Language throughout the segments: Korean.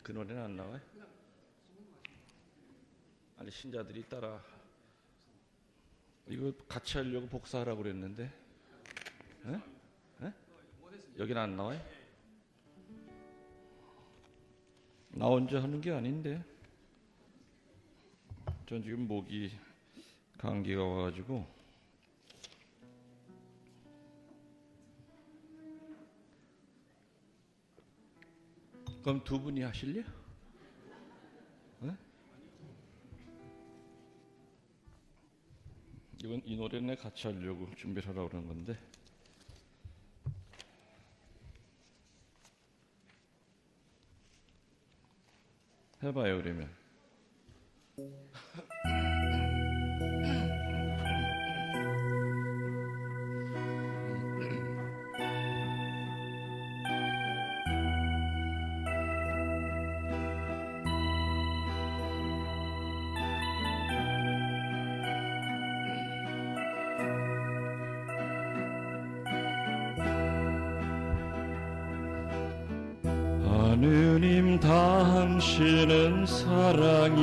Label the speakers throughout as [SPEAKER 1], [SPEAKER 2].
[SPEAKER 1] 그 노래는 안 나와요? 아니 신자들이 따라 이거 같이 하려고 복사하라고 그랬는데 에? 에? 여기는 안 나와요? 나 혼자 하는 게 아닌데 전 지금 목이 감기가 와가지고 그럼 두 분이 하실래요? 네? 이건 이 노래는 같이 하려고 준비를 하라고 그러는 건데 해봐요 그러면. 하느님 당신은 사랑이에요.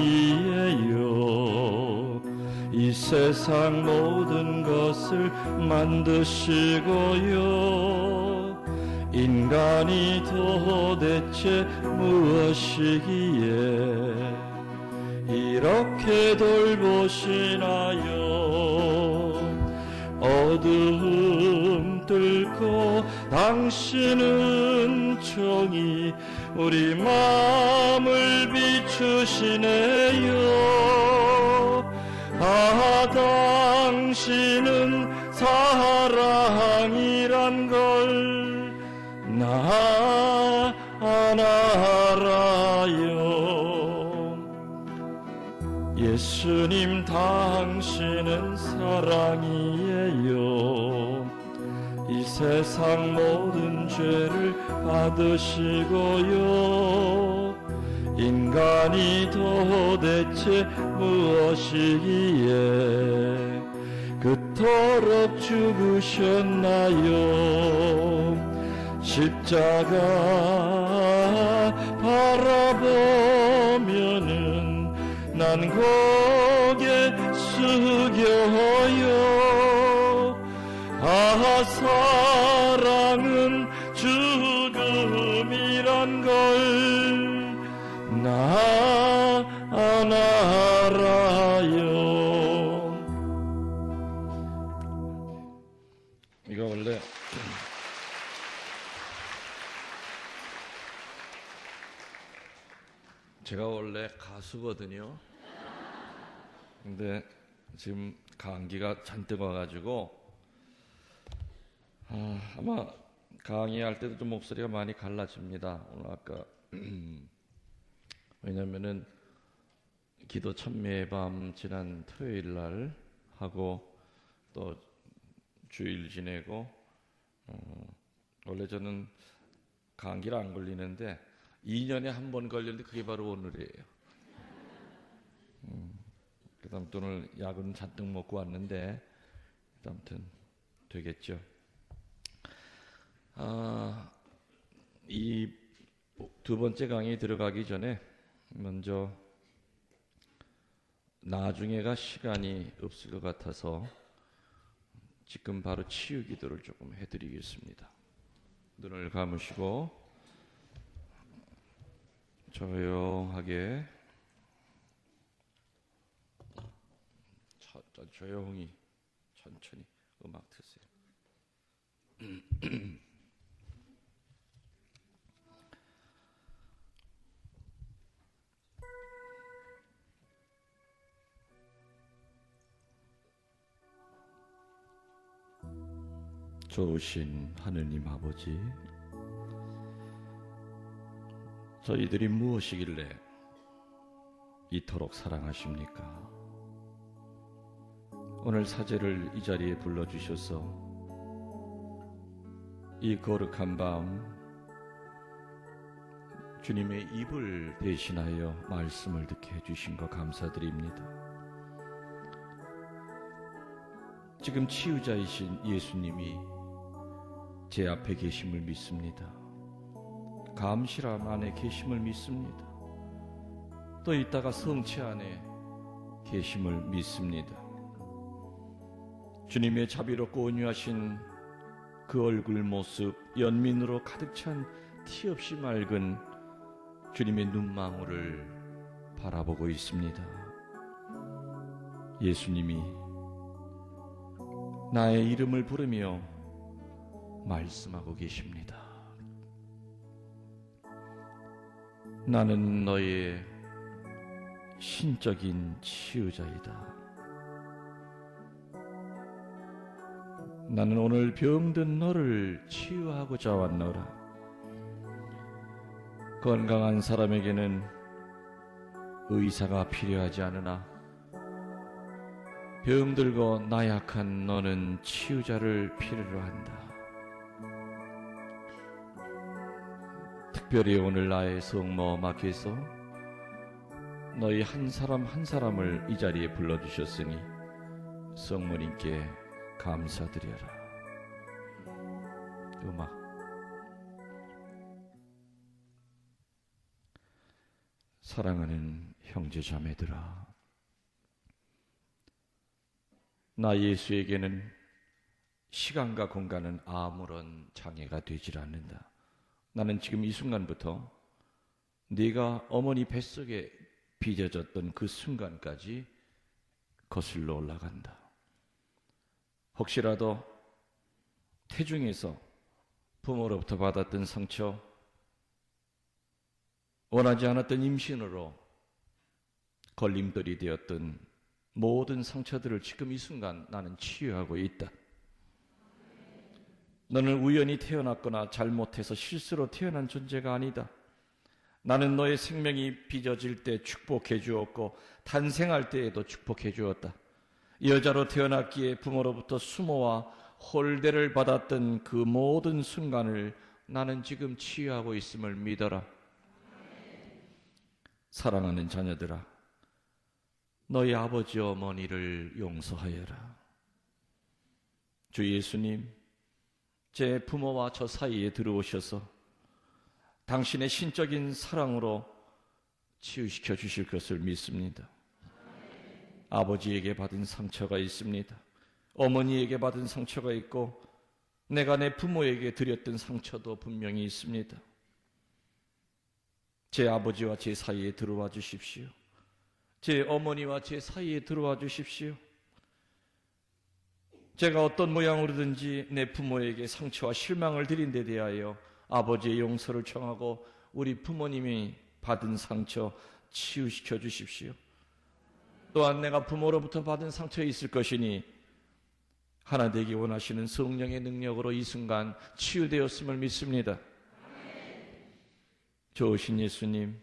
[SPEAKER 1] 이 세상 모든 것을 만드시고요. 인간이 도대체 무엇이기에 이렇게 돌보시나요? 어두움 뚫고 당신은 정히 우리 마음을 비추시네요. 아, 당신은 사랑이란 걸 나 알아요. 예수님 당신은 사랑이에요. 이 세상 모든 죄를 받으시고요. 인간이 도대체 무엇이기에 그토록 죽으셨나요? 십자가 바라보면은 난 고개 숙여요. 아, 사랑은 죽음이란 걸 나 알아요. 이거 원래 제가 원래 가수거든요. 근데 지금 감기가 잔뜩 와가지고 아마 강의할 때도 좀 목소리가 많이 갈라집니다. 오늘 아까 왜냐면은 기도 천매의 밤 지난 토요일 날 하고 또 주일 지내고 원래 저는 감기를 안 걸리는데 2년에 한 번 걸리는데 그게 바로 오늘이에요. 그다음 또 오늘 약은 잔뜩 먹고 왔는데 아무튼 되겠죠. 이 두 번째 강의 들어가기 전에 먼저 나중에가 시간이 없을 것 같아서 지금 바로 치유 기도를 조금 해드리겠습니다. 눈을 감으시고 조용하게 조용히 천천히 음악 트세요. 좋으신 하느님 아버지, 저희들이 무엇이길래 이토록 사랑하십니까? 오늘 사제를 이 자리에 불러주셔서 이 거룩한 밤 주님의 입을 대신하여 말씀을 듣게 해주신 것 감사드립니다. 지금 치유자이신 예수님이 제 앞에 계심을 믿습니다. 감실함 안에 계심을 믿습니다. 또 이따가 성체 안에 계심을 믿습니다. 주님의 자비롭고 온유하신 그 얼굴 모습, 연민으로 가득 찬 티 없이 맑은 주님의 눈망울을 바라보고 있습니다. 예수님이 나의 이름을 부르며 말씀하고 계십니다. 나는 너의 신적인 치유자이다. 나는 오늘 병든 너를 치유하고자 왔노라. 건강한 사람에게는 의사가 필요하지 않으나 병들고 나약한 너는 치유자를 필요로 한다. 특별히 오늘 나의 성모 마켓에서 너희 한 사람 한 사람을 이 자리에 불러주셨으니 성모님께 감사드려라. 음악. 사랑하는 형제 자매들아, 나 예수에게는 시간과 공간은 아무런 장애가 되질 않는다. 나는 지금 이 순간부터 네가 어머니 뱃속에 빚어졌던 그 순간까지 거슬러 올라간다. 혹시라도 태중에서 부모로부터 받았던 상처, 원하지 않았던 임신으로 걸림돌이 되었던 모든 상처들을 지금 이 순간 나는 치유하고 있다. 너는 우연히 태어났거나 잘못해서 실수로 태어난 존재가 아니다. 나는 너의 생명이 빚어질 때 축복해 주었고 탄생할 때에도 축복해 주었다. 여자로 태어났기에 부모로부터 수모와 홀대를 받았던 그 모든 순간을 나는 지금 치유하고 있음을 믿어라. 사랑하는 자녀들아, 너희 아버지 어머니를 용서하여라. 주 예수님, 제 부모와 저 사이에 들어오셔서 당신의 신적인 사랑으로 치유시켜 주실 것을 믿습니다. 아버지에게 받은 상처가 있습니다. 어머니에게 받은 상처가 있고 내가 내 부모에게 드렸던 상처도 분명히 있습니다. 제 아버지와 제 사이에 들어와 주십시오. 제 어머니와 제 사이에 들어와 주십시오. 제가 어떤 모양으로든지 내 부모에게 상처와 실망을 드린 데 대하여 아버지의 용서를 청하고 우리 부모님이 받은 상처 치유시켜 주십시오. 또한 내가 부모로부터 받은 상처에 있을 것이니 하나 되기 원하시는 성령의 능력으로 이 순간 치유되었음을 믿습니다. 좋으신 예수님,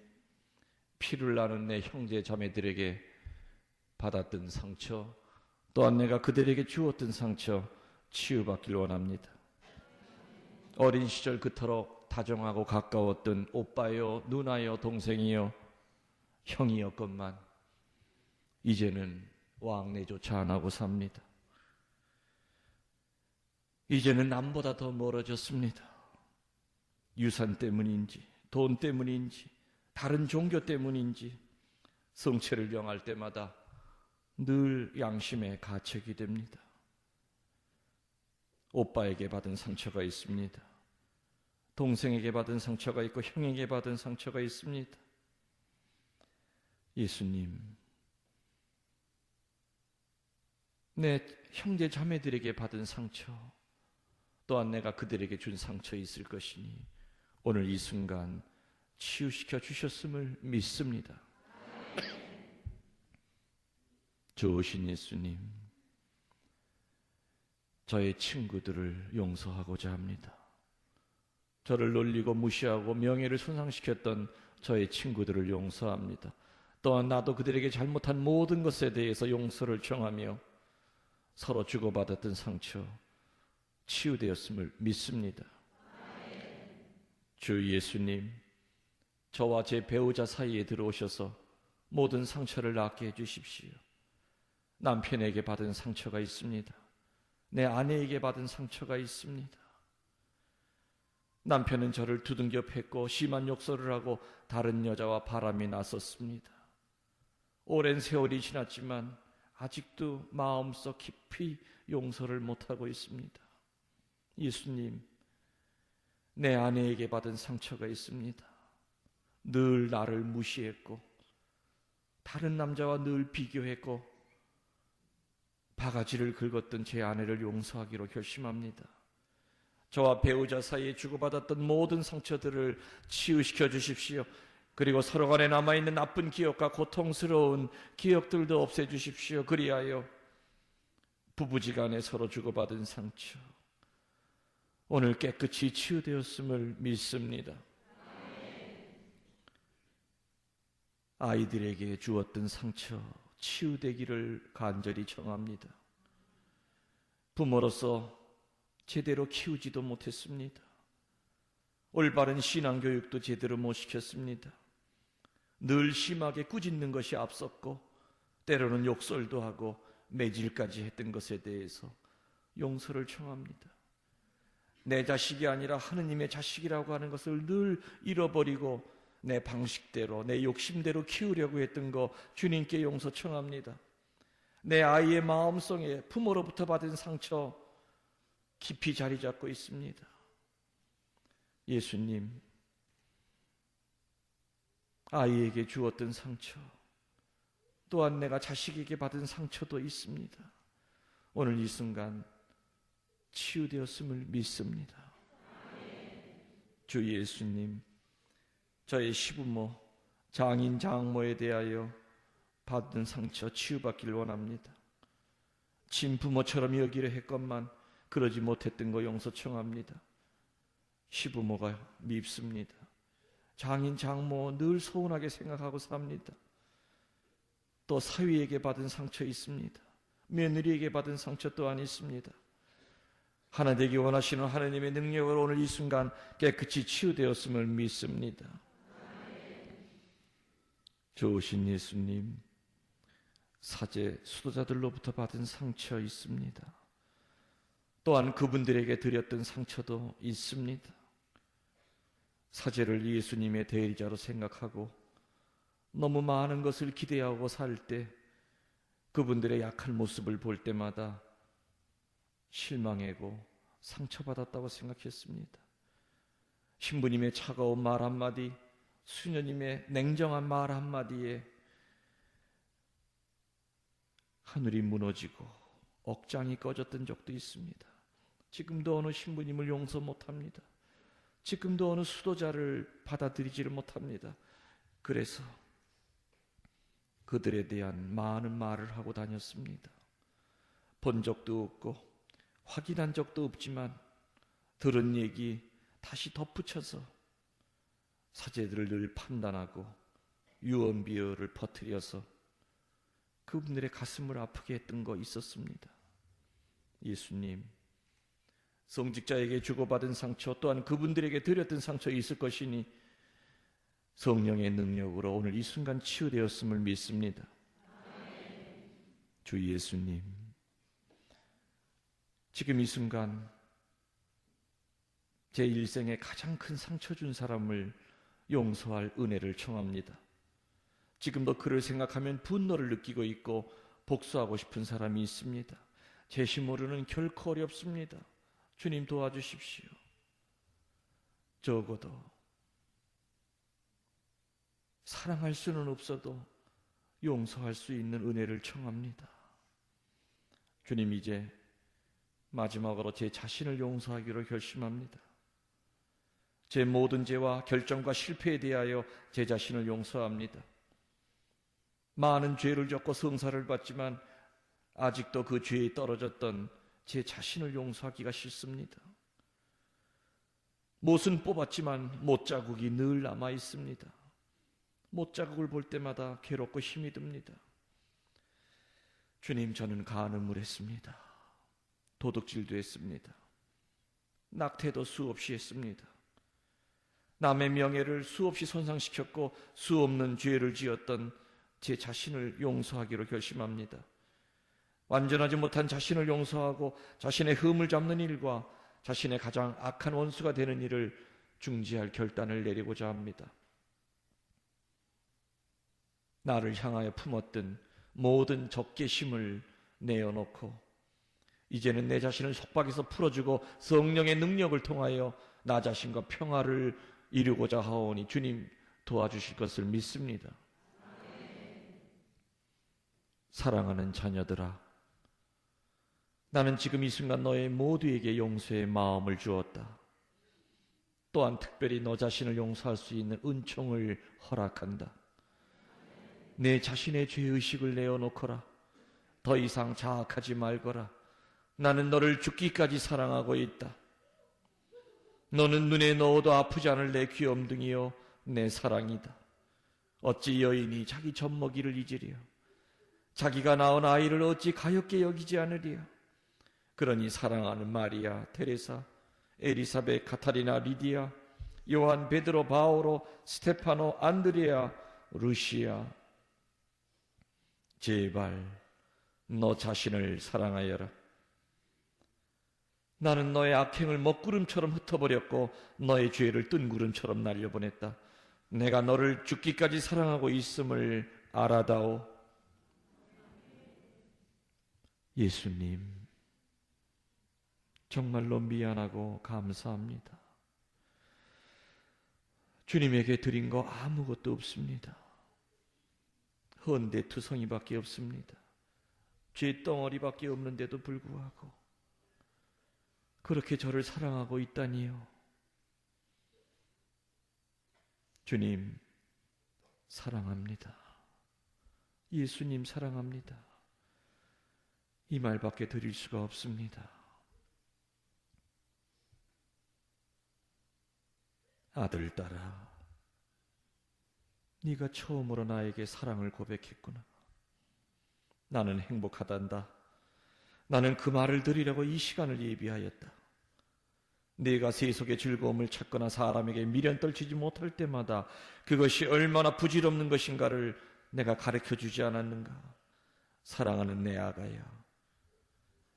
[SPEAKER 1] 피를 나눈 내 형제 자매들에게 받았던 상처, 또한 내가 그들에게 주었던 상처 치유받길 원합니다. 어린 시절 그토록 다정하고 가까웠던 오빠요, 누나요, 동생이요, 형이었건만 이제는 왕래조차 안 하고 삽니다. 이제는 남보다 더 멀어졌습니다. 유산 때문인지 돈 때문인지 다른 종교 때문인지 성체를 영할 때마다 늘 양심에 가책이 됩니다. 오빠에게 받은 상처가 있습니다. 동생에게 받은 상처가 있고 형에게 받은 상처가 있습니다. 예수님, 내 형제 자매들에게 받은 상처, 또한 내가 그들에게 준 상처 있을 것이니 오늘 이 순간 치유시켜 주셨음을 믿습니다. 좋으신 예수님, 저의 친구들을 용서하고자 합니다. 저를 놀리고 무시하고 명예를 손상시켰던 저의 친구들을 용서합니다. 또한 나도 그들에게 잘못한 모든 것에 대해서 용서를 청하며 서로 주고받았던 상처 치유되었음을 믿습니다. 주 예수님, 저와 제 배우자 사이에 들어오셔서 모든 상처를 낫게 해주십시오. 남편에게 받은 상처가 있습니다. 내 아내에게 받은 상처가 있습니다. 남편은 저를 두둥겨 팼고 심한 욕설을 하고 다른 여자와 바람이 났었습니다. 오랜 세월이 지났지만 아직도 마음속 깊이 용서를 못하고 있습니다. 예수님, 내 아내에게 받은 상처가 있습니다. 늘 나를 무시했고 다른 남자와 늘 비교했고 바가지를 긁었던 제 아내를 용서하기로 결심합니다. 저와 배우자 사이에 주고받았던 모든 상처들을 치유시켜 주십시오. 그리고 서로 간에 남아있는 나쁜 기억과 고통스러운 기억들도 없애주십시오. 그리하여 부부지간에 서로 주고받은 상처 오늘 깨끗이 치유되었음을 믿습니다. 아이들에게 주었던 상처 치유되기를 간절히 청합니다. 부모로서 제대로 키우지도 못했습니다. 올바른 신앙교육도 제대로 못 시켰습니다. 늘 심하게 꾸짖는 것이 앞섰고 때로는 욕설도 하고 매질까지 했던 것에 대해서 용서를 청합니다. 내 자식이 아니라 하느님의 자식이라고 하는 것을 늘 잃어버리고 내 방식대로 내 욕심대로 키우려고 했던 거 주님께 용서 청합니다. 내 아이의 마음속에 부모로부터 받은 상처 깊이 자리 잡고 있습니다. 예수님, 아이에게 주었던 상처 또한 내가 자식에게 받은 상처도 있습니다. 오늘 이 순간 치유되었음을 믿습니다. 주 예수님, 저의 시부모, 장인, 장모에 대하여 받은 상처 치유받기를 원합니다. 친부모처럼 여기려 했건만 그러지 못했던 거 용서 청합니다. 시부모가 밉습니다. 장인, 장모 늘 서운하게 생각하고 삽니다. 또 사위에게 받은 상처 있습니다. 며느리에게 받은 상처 또한 있습니다. 하나 되기 원하시는 하나님의 능력으로 오늘 이 순간 깨끗이 치유되었음을 믿습니다. 좋으신 예수님, 사제 수도자들로부터 받은 상처 있습니다. 또한 그분들에게 드렸던 상처도 있습니다. 사제를 예수님의 대리자로 생각하고 너무 많은 것을 기대하고 살 때 그분들의 약한 모습을 볼 때마다 실망하고 상처받았다고 생각했습니다. 신부님의 차가운 말 한마디, 수녀님의 냉정한 말 한마디에 하늘이 무너지고 억장이 꺼졌던 적도 있습니다. 지금도 어느 신부님을 용서 못합니다. 지금도 어느 수도자를 받아들이지를 못합니다. 그래서 그들에 대한 많은 말을 하고 다녔습니다. 본 적도 없고 확인한 적도 없지만 들은 얘기 다시 덧붙여서 사제들을 늘 판단하고 유언비어를 퍼뜨려서 그분들의 가슴을 아프게 했던 거 있었습니다. 예수님, 성직자에게 주고받은 상처 또한 그분들에게 드렸던 상처 있을 것이니 성령의 능력으로 오늘 이 순간 치유되었음을 믿습니다. 주 예수님, 지금 이 순간 제 일생에 가장 큰 상처 준 사람을 용서할 은혜를 청합니다. 지금도 그를 생각하면 분노를 느끼고 있고 복수하고 싶은 사람이 있습니다. 제시 모르는 결코 어렵습니다. 주님 도와주십시오. 적어도 사랑할 수는 없어도 용서할 수 있는 은혜를 청합니다. 주님, 이제 마지막으로 제 자신을 용서하기로 결심합니다. 제 모든 죄와 결정과 실패에 대하여 제 자신을 용서합니다. 많은 죄를 졌고 성사를 받지만 아직도 그 죄에 떨어졌던 제 자신을 용서하기가 싫습니다. 못은 뽑았지만 못자국이 늘 남아 있습니다. 못자국을 볼 때마다 괴롭고 힘이 듭니다. 주님, 저는 간음을 했습니다. 도둑질도 했습니다. 낙태도 수없이 했습니다. 남의 명예를 수없이 손상시켰고 수없는 죄를 지었던 제 자신을 용서하기로 결심합니다. 완전하지 못한 자신을 용서하고 자신의 흠을 잡는 일과 자신의 가장 악한 원수가 되는 일을 중지할 결단을 내리고자 합니다. 나를 향하여 품었던 모든 적개심을 내어놓고 이제는 내 자신을 속박에서 풀어주고 성령의 능력을 통하여 나 자신과 평화를 이루고자 하오니 주님 도와주실 것을 믿습니다. 사랑하는 자녀들아, 나는 지금 이 순간 너의 모두에게 용서의 마음을 주었다. 또한 특별히 너 자신을 용서할 수 있는 은총을 허락한다. 내 자신의 죄의식을 내어놓거라. 더 이상 자학하지 말거라. 나는 너를 죽기까지 사랑하고 있다. 너는 눈에 넣어도 아프지 않을 내 귀염둥이요 내 사랑이다. 어찌 여인이 자기 젖먹이를 잊으랴. 자기가 낳은 아이를 어찌 가엾게 여기지 않으랴. 그러니 사랑하는 마리아, 테레사, 에리사벳, 카타리나, 리디아, 요한, 베드로, 바오로, 스테파노, 안드레아, 루시아, 제발 너 자신을 사랑하여라. 나는 너의 악행을 먹구름처럼 흩어버렸고 너의 죄를 뜬구름처럼 날려보냈다. 내가 너를 죽기까지 사랑하고 있음을 알아다오. 예수님, 정말로 미안하고 감사합니다. 주님에게 드린 거 아무것도 없습니다. 헌데투성이밖에 없습니다. 죄덩어리밖에 없는데도 불구하고 그렇게 저를 사랑하고 있다니요. 주님, 사랑합니다. 예수님, 사랑합니다. 이 말밖에 드릴 수가 없습니다. 아들딸아, 네가 처음으로 나에게 사랑을 고백했구나. 나는 행복하단다. 나는 그 말을 들으려고 이 시간을 예비하였다. 네가 세속의 즐거움을 찾거나 사람에게 미련 떨치지 못할 때마다 그것이 얼마나 부질없는 것인가를 내가 가르쳐주지 않았는가. 사랑하는 내 아가야,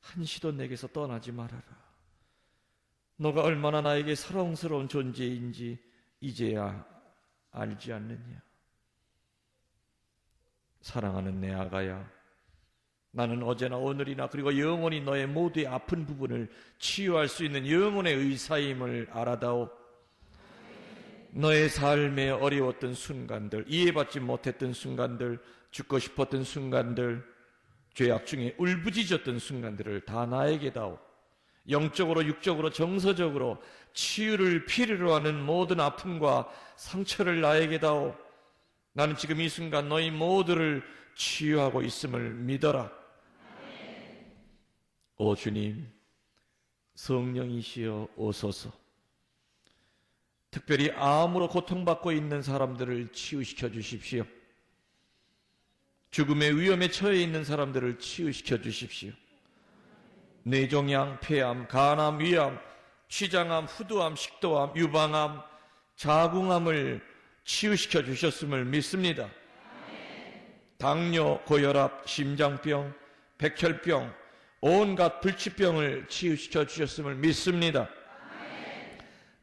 [SPEAKER 1] 한시도 내게서 떠나지 말아라. 너가 얼마나 나에게 사랑스러운 존재인지 이제야 알지 않느냐. 사랑하는 내 아가야, 나는 어제나 오늘이나 그리고 영원히 너의 모두의 아픈 부분을 치유할 수 있는 영혼의 의사임을 알아다오. 너의 삶에 어려웠던 순간들, 이해받지 못했던 순간들, 죽고 싶었던 순간들, 죄악 중에 울부짖었던 순간들을 다 나에게 다오. 영적으로 육적으로 정서적으로 치유를 필요로 하는 모든 아픔과 상처를 나에게 다오. 나는 지금 이 순간 너희 모두를 치유하고 있음을 믿어라. 오 주님, 성령이시여 오소서. 특별히 암으로 고통받고 있는 사람들을 치유시켜 주십시오. 죽음의 위험에 처해 있는 사람들을 치유시켜 주십시오. 뇌종양, 폐암, 간암, 위암, 췌장암, 후두암, 식도암, 유방암, 자궁암을 치유시켜 주셨음을 믿습니다. 당뇨, 고혈압, 심장병, 백혈병, 온갖 불치병을 치유시켜 주셨음을 믿습니다.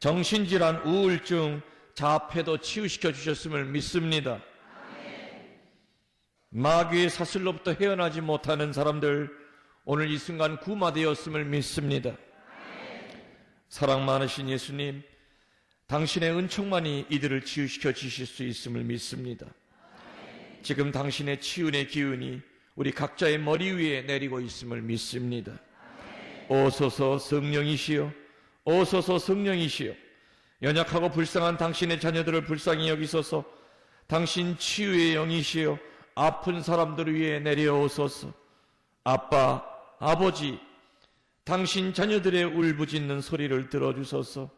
[SPEAKER 1] 정신질환, 우울증, 자폐도 치유시켜 주셨음을 믿습니다. 마귀의 사슬로부터 헤어나지 못하는 사람들, 오늘 이 순간 구마되었음을 믿습니다. 사랑 많으신 예수님, 당신의 은총만이 이들을 치유시켜 주실 수 있음을 믿습니다. 지금 당신의 치유의 기운이 우리 각자의 머리 위에 내리고 있음을 믿습니다. 오소서 성령이시여, 오소서 성령이시여, 연약하고 불쌍한 당신의 자녀들을 불쌍히 여기소서. 당신 치유의 영이시여, 아픈 사람들 위에 내려오소서. 아빠, 아버지, 당신 자녀들의 울부짖는 소리를 들어주소서.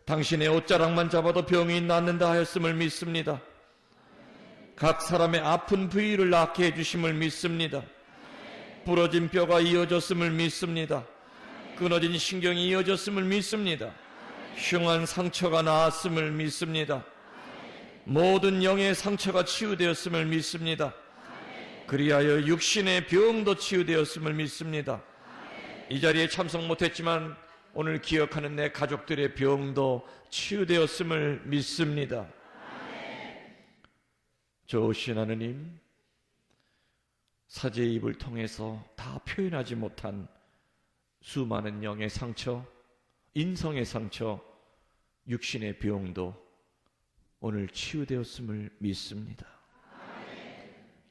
[SPEAKER 1] 당신의 옷자락만 잡아도 병이 낫는다 하였음을 믿습니다. 각 사람의 아픈 부위를 낫게 해주심을 믿습니다. 부러진 뼈가 이어졌음을 믿습니다. 끊어진 신경이 이어졌음을 믿습니다. 흉한 상처가 나았음을 믿습니다. 모든 영의 상처가 치유되었음을 믿습니다. 그리하여 육신의 병도 치유되었음을 믿습니다. 이 자리에 참석 못했지만 오늘 기억하는 내 가족들의 병도 치유되었음을 믿습니다. 좋으신 하느님, 사제의 입을 통해서 다 표현하지 못한 수많은 영의 상처, 인성의 상처, 육신의 병도 오늘 치유되었음을 믿습니다.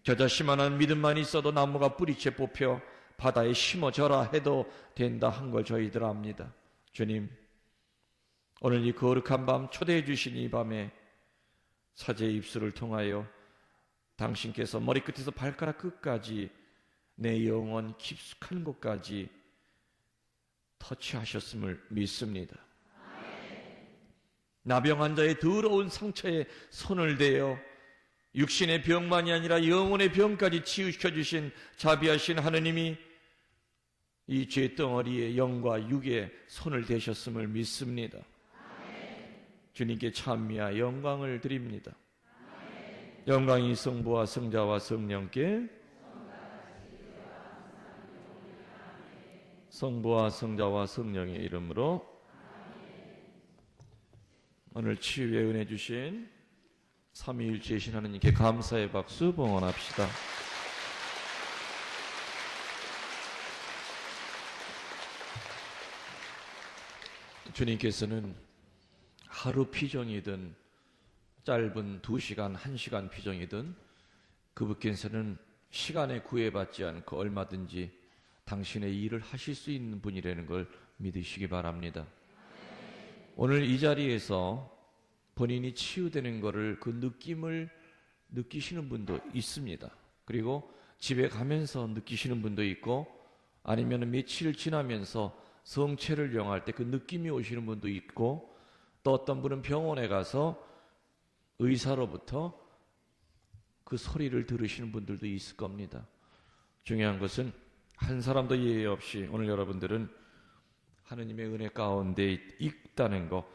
[SPEAKER 1] 겨자씨만한 믿음만 있어도 나무가 뿌리채 뽑혀 바다에 심어져라 해도 된다 한 걸 저희들 압니다. 주님, 오늘 이 거룩한 밤 초대해 주신 이 밤에 사제의 입술을 통하여 당신께서 머리끝에서 발가락 끝까지 내 영혼 깊숙한 곳까지 터치하셨음을 믿습니다. 나병 환자의 더러운 상처에 손을 대어 육신의 병만이 아니라 영혼의 병까지 치유시켜 주신 자비하신 하느님이 이 죄덩어리의 영과 육에 손을 대셨음을 믿습니다. 주님께 찬미와 영광을 드립니다. 영광이 성부와 성자와 성령께, 성부와 성자와 성령의 이름으로 오늘 치유의 은혜 주신 삼위일체이신 하느님께 감사의 박수 봉헌합시다. 주님께서는 하루 피정이든 짧은 2시간, 1시간 피정이든 그분께서는 시간에 구애받지 않고 얼마든지 당신의 일을 하실 수 있는 분이라는 걸 믿으시기 바랍니다. 오늘 이 자리에서 본인이 치유되는 것을 그 느낌을 느끼시는 분도 있습니다. 그리고 집에 가면서 느끼시는 분도 있고 아니면 며칠 지나면서 성체를 영할 때 그 느낌이 오시는 분도 있고 또 어떤 분은 병원에 가서 의사로부터 그 소리를 들으시는 분들도 있을 겁니다. 중요한 것은 한 사람도 예외 없이 오늘 여러분들은 하느님의 은혜 가운데 있다는 것.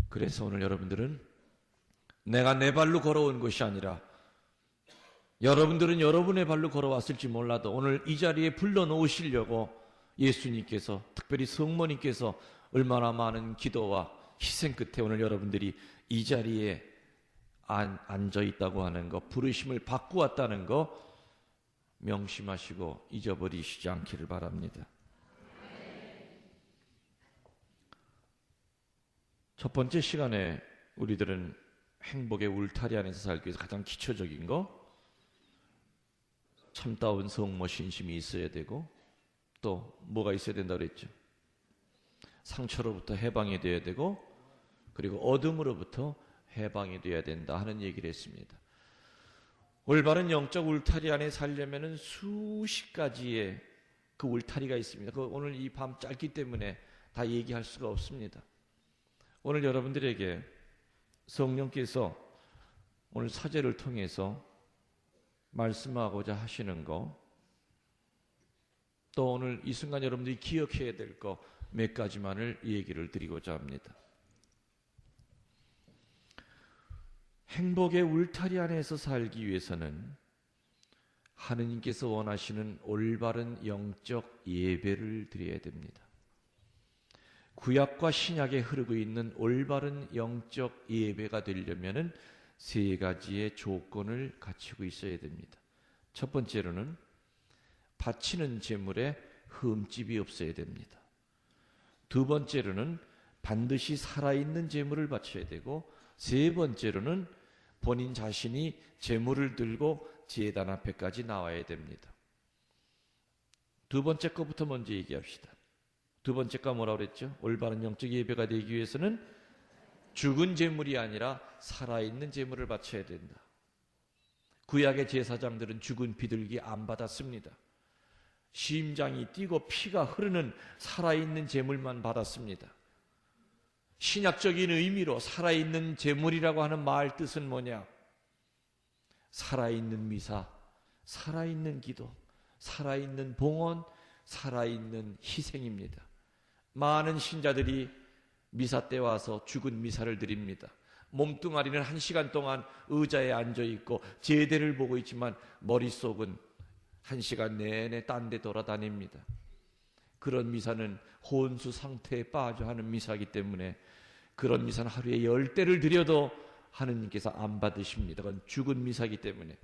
[SPEAKER 1] 그래서 오늘 여러분들은 내가 내 발로 걸어온 것이 아니라 여러분들은 여러분의 발로 걸어왔을지 몰라도 오늘 이 자리에 불러놓으시려고 예수님께서 특별히 성모님께서 얼마나 많은 기도와 희생 끝에 오늘 여러분들이 이 자리에 앉아 있다고 하는 것, 부르심을 받고 왔다는 것 명심하시고 잊어버리시지 않기를 바랍니다. 첫 번째 시간에 우리들은 행복의 울타리 안에서 살기 위해서 가장 기초적인 거, 참다운 성모 신심이 있어야 되고 또 뭐가 있어야 된다고 그랬죠? 상처로부터 해방이 되어야 되고 그리고 어둠으로부터 해방이 되어야 된다 하는 얘기를 했습니다. 올바른 영적 울타리 안에 살려면 수십 가지의 그 울타리가 있습니다. 그 오늘 이 밤 짧기 때문에 다 얘기할 수가 없습니다. 오늘 여러분들에게 성령께서 오늘 사제를 통해서 말씀하고자 하시는 거, 또 오늘 이 순간 여러분들이 기억해야 될 거 몇 가지만을 얘기를 드리고자 합니다. 행복의 울타리 안에서 살기 위해서는 하느님께서 원하시는 올바른 영적 예배를 드려야 됩니다. 구약과 신약에 흐르고 있는 올바른 영적 예배가 되려면 세 가지의 조건을 갖추고 있어야 됩니다. 첫 번째로는 바치는 제물에 흠집이 없어야 됩니다. 두 번째로는 반드시 살아있는 제물을 바쳐야 되고 세 번째로는 본인 자신이 제물을 들고 제단 앞에까지 나와야 됩니다. 두 번째 것부터 먼저 얘기합시다. 두 번째가 뭐라고 그랬죠? 올바른 영적 예배가 되기 위해서는 죽은 제물이 아니라 살아있는 제물을 바쳐야 된다. 구약의 제사장들은 죽은 비둘기 안 받았습니다. 심장이 뛰고 피가 흐르는 살아있는 제물만 받았습니다. 신약적인 의미로 살아있는 제물이라고 하는 말 뜻은 뭐냐? 살아있는 미사, 살아있는 기도, 살아있는 봉헌, 살아있는 희생입니다. 많은 신자들이 미사 때 와서 죽은 미사를 드립니다. 몸뚱아리는 1시간 동안 의자에 앉아있고 제대를 보고 있지만 머릿속은 1시간 내내 딴 데 돌아다닙니다. 그런 미사는 혼수 상태에 빠져 하는 미사이기 때문에 그런 미사는 하루에 10대를 드려도 하느님께서 안 받으십니다. 그건 죽은 미사기 때문에.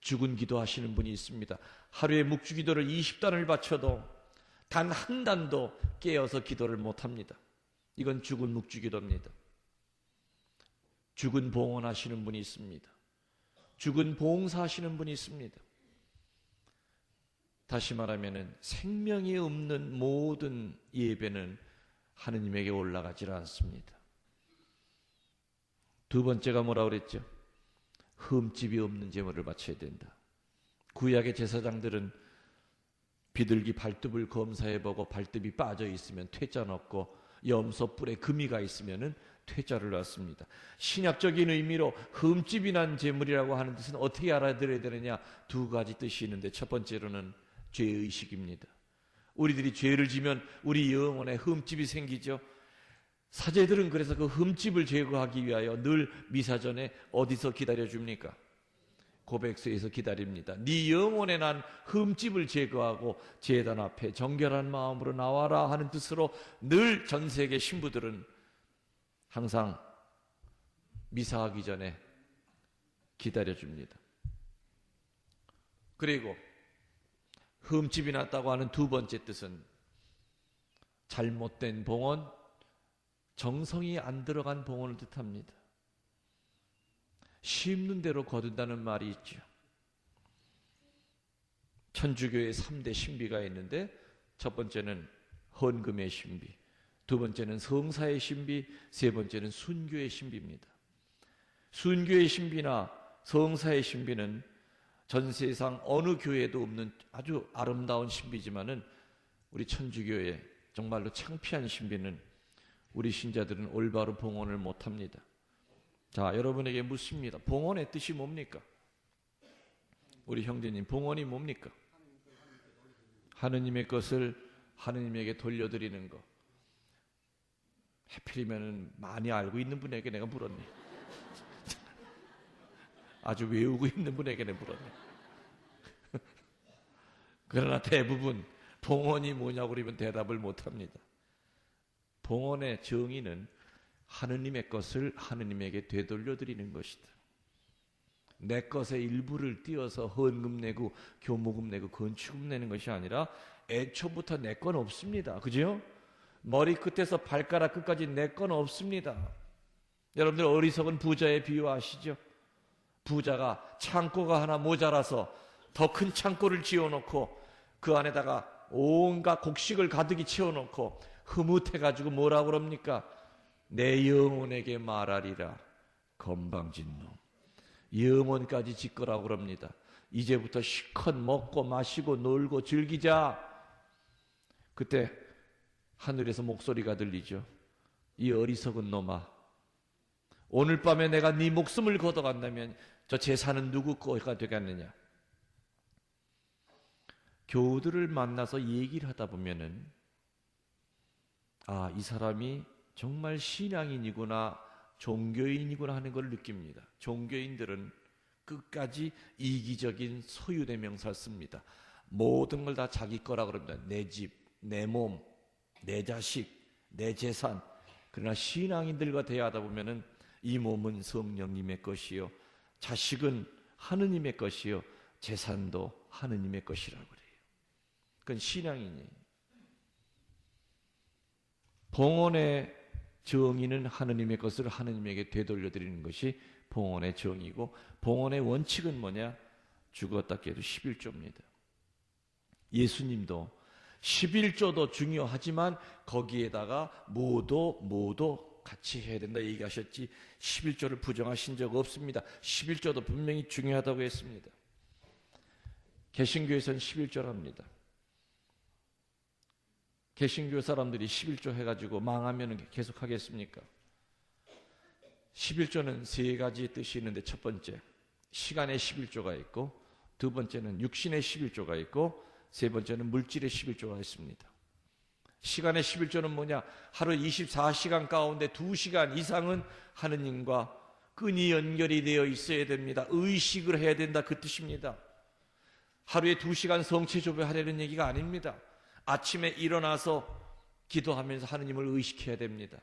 [SPEAKER 1] 죽은 기도하시는 분이 있습니다. 하루에 묵주기도를 20단을 바쳐도 단 한 단도 깨어서 기도를 못합니다. 이건 죽은 묵주기도입니다. 죽은 봉헌하시는 분이 있습니다. 죽은 봉사하시는 분이 있습니다. 다시 말하면 생명이 없는 모든 예배는 하느님에게 올라가질 않습니다. 두 번째가 뭐라고 그랬죠? 흠집이 없는 제물을 바쳐야 된다. 구약의 제사장들은 비둘기 발톱을 검사해보고 발톱이 빠져 있으면 퇴짜 넣고 염소 뿔에 금이가 있으면 퇴짜를 넣습니다. 신약적인 의미로 흠집이 난 제물이라고 하는 뜻은 어떻게 알아들어야 되느냐? 두 가지 뜻이 있는데, 첫 번째로는 죄의식입니다. 우리들이 죄를 지면 우리 영혼에 흠집이 생기죠. 사제들은 그래서 그 흠집을 제거하기 위하여 늘 미사 전에 어디서 기다려줍니까? 고백소에서 기다립니다. 네 영혼에 난 흠집을 제거하고 제단 앞에 정결한 마음으로 나와라 하는 뜻으로 늘 전 세계 신부들은 항상 미사하기 전에 기다려줍니다. 그리고 흠집이 났다고 하는 두 번째 뜻은 잘못된 봉헌, 정성이 안 들어간 봉헌을 뜻합니다. 심는 대로 거둔다는 말이 있죠. 천주교의 3대 신비가 있는데, 첫 번째는 헌금의 신비, 두 번째는 성사의 신비, 세 번째는 순교의 신비입니다. 순교의 신비나 성사의 신비는 전 세상 어느 교회에도 없는 아주 아름다운 신비지만은 우리 천주교의 정말로 창피한 신비는 우리 신자들은 올바로 봉헌을 못합니다. 자, 여러분에게 묻습니다. 봉헌의 뜻이 뭡니까? 우리 형제님, 봉헌이 뭡니까? 하느님의 것을 하느님에게 돌려드리는 것. 하필이면 많이 알고 있는 분에게 내가 물었네. 아주 외우고 있는 분에게 내가 물었네. 그러나 대부분 봉헌이 뭐냐고 그러면 대답을 못합니다. 봉헌의 정의는 하느님의 것을 하느님에게 되돌려드리는 것이다. 내 것의 일부를 띄어서 헌금 내고 교모금 내고 건축금 내는 것이 아니라 애초부터 내 건 없습니다. 그죠? 머리끝에서 발가락 끝까지 내 건 없습니다. 여러분들 어리석은 부자의 비유 아시죠? 부자가 창고가 하나 모자라서 더 큰 창고를 지어놓고 그 안에다가 온갖 곡식을 가득히 채워놓고 흐뭇해가지고 뭐라고 그럽니까? 내 영혼에게 말하리라. 건방진 놈. 영혼까지 짓거라고 그럽니다. 이제부터 실컷 먹고 마시고 놀고 즐기자. 그때 하늘에서 목소리가 들리죠. 이 어리석은 놈아, 오늘 밤에 내가 네 목숨을 걷어간다면 저 재산은 누구 거가 되겠느냐? 교우들을 만나서 얘기를 하다 보면은 아, 이 사람이 정말 신앙인이구나, 종교인이구나 하는 걸 느낍니다. 종교인들은 끝까지 이기적인 소유대명사를 씁니다. 모든 걸 다 자기 거라 그럽니다. 내 집, 내 몸, 내 자식, 내 재산. 그러나 신앙인들과 대화하다 보면은 이 몸은 성령님의 것이요, 자식은 하느님의 것이요, 재산도 하느님의 것이라고 그래요. 그건 신앙인이에요. 봉헌의 정의는 하느님의 것을 하느님에게 되돌려드리는 것이 봉헌의 정의고, 봉헌의 원칙은 뭐냐? 죽었다 깨도 11조입니다. 예수님도 11조도 중요하지만 거기에다가 모두 같이 해야 된다 얘기하셨지 11조를 부정하신 적 없습니다. 11조도 분명히 중요하다고 했습니다. 개신교에서는 11조랍니다. 개신교 사람들이 11조 해가지고 망하면 계속 하겠습니까? 11조는 세 가지 뜻이 있는데, 첫 번째 시간의 11조가 있고, 두 번째는 육신의 11조가 있고, 세 번째는 물질의 11조가 있습니다. 시간의 11조는 뭐냐? 하루 24시간 가운데 2시간 이상은 하느님과 끈이 연결이 되어 있어야 됩니다. 의식을 해야 된다, 그 뜻입니다. 하루에 2시간 성체조배하려는 얘기가 아닙니다. 아침에 일어나서 기도하면서 하느님을 의식해야 됩니다.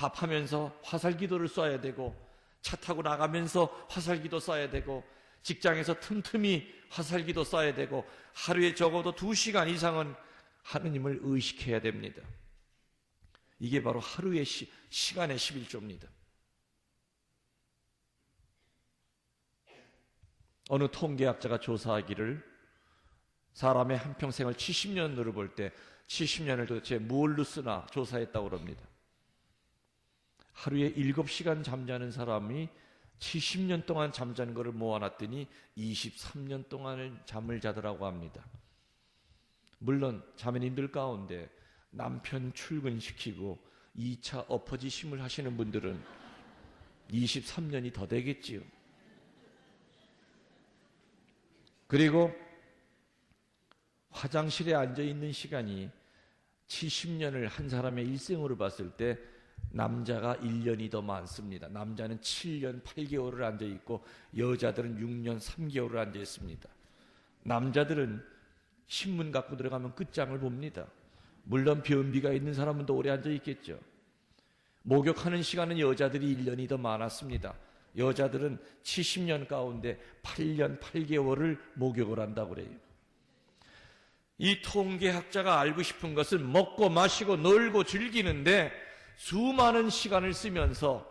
[SPEAKER 1] 밥하면서 화살기도를 쏴야 되고, 차 타고 나가면서 화살기도 쏴야 되고, 직장에서 틈틈이 화살기도 쏴야 되고, 하루에 적어도 2시간 이상은 하느님을 의식해야 됩니다. 이게 바로 하루의 시간의 11조입니다. 어느 통계학자가 조사하기를 사람의 한평생을 70년으로 볼 때 70년을 도대체 뭘로 쓰나 조사했다고 합니다. 하루에 7시간 잠자는 사람이 70년 동안 잠자는 것을 모아놨더니 23년 동안을 잠을 자더라고 합니다. 물론 자매님들 가운데 남편 출근시키고 2차 엎어지심을 하시는 분들은 23년이 더 되겠지요. 그리고 화장실에 앉아있는 시간이 70년을 한 사람의 일생으로 봤을 때 남자가 1년이 더 많습니다. 남자는 7년 8개월을 앉아있고 여자들은 6년 3개월을 앉아있습니다. 남자들은 신문 갖고 들어가면 끝장을 봅니다. 물론 변비가 있는 사람은 더 오래 앉아있겠죠. 목욕하는 시간은 여자들이 1년이 더 많았습니다. 여자들은 70년 가운데 8년 8개월을 목욕을 한다고 그래요. 이 통계학자가 알고 싶은 것은 먹고 마시고 놀고 즐기는데 수많은 시간을 쓰면서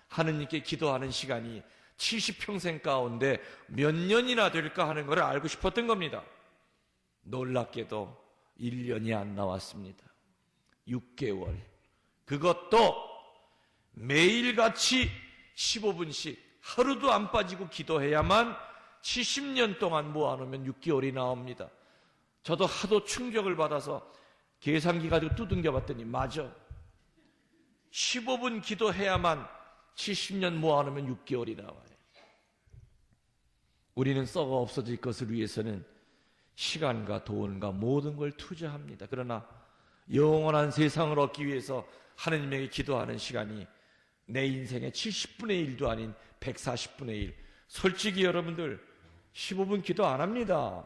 [SPEAKER 1] 하느님께 기도하는 시간이 70평생 가운데 몇 년이나 될까 하는 것을 알고 싶었던 겁니다. 놀랍게도 1년이 안 나왔습니다. 6개월. 그것도 매일같이 15분씩 하루도 안 빠지고 기도해야만 70년 동안 모아놓으면 6개월이 나옵니다. 저도 하도 충격을 받아서 계산기 가지고 두둥겨 봤더니 맞아. 15분 기도해야만 70년 모아놓으면 6개월이 나와요. 우리는 썩어 없어질 것을 위해서는 시간과 돈과 모든 걸 투자합니다. 그러나 영원한 세상을 얻기 위해서 하느님에게 기도하는 시간이 내 인생의 70분의 1도 아닌 140분의 1. 솔직히 여러분들 15분 기도 안 합니다.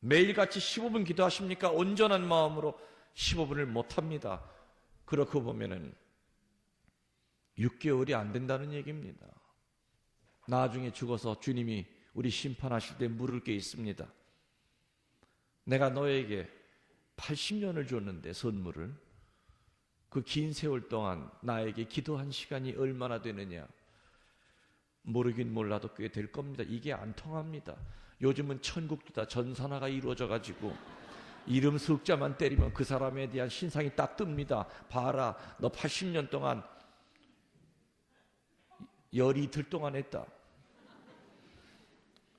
[SPEAKER 1] 매일같이 15분 기도하십니까? 온전한 마음으로 15분을 못 합니다. 그렇고 보면은 6개월이 안 된다는 얘기입니다. 나중에 죽어서 주님이 우리 심판하실 때 물을 게 있습니다. 내가 너에게 80년을 줬는데 선물을 그 긴 세월 동안 나에게 기도한 시간이 얼마나 되느냐? 모르긴 몰라도 꽤 될 겁니다. 이게 안 통합니다. 요즘은 천국도 다 전산화가 이루어져 가지고 이름 석자만 때리면 그 사람에 대한 신상이 딱 뜹니다. 봐라, 너 80년 동안 열이 이틀 동안 했다.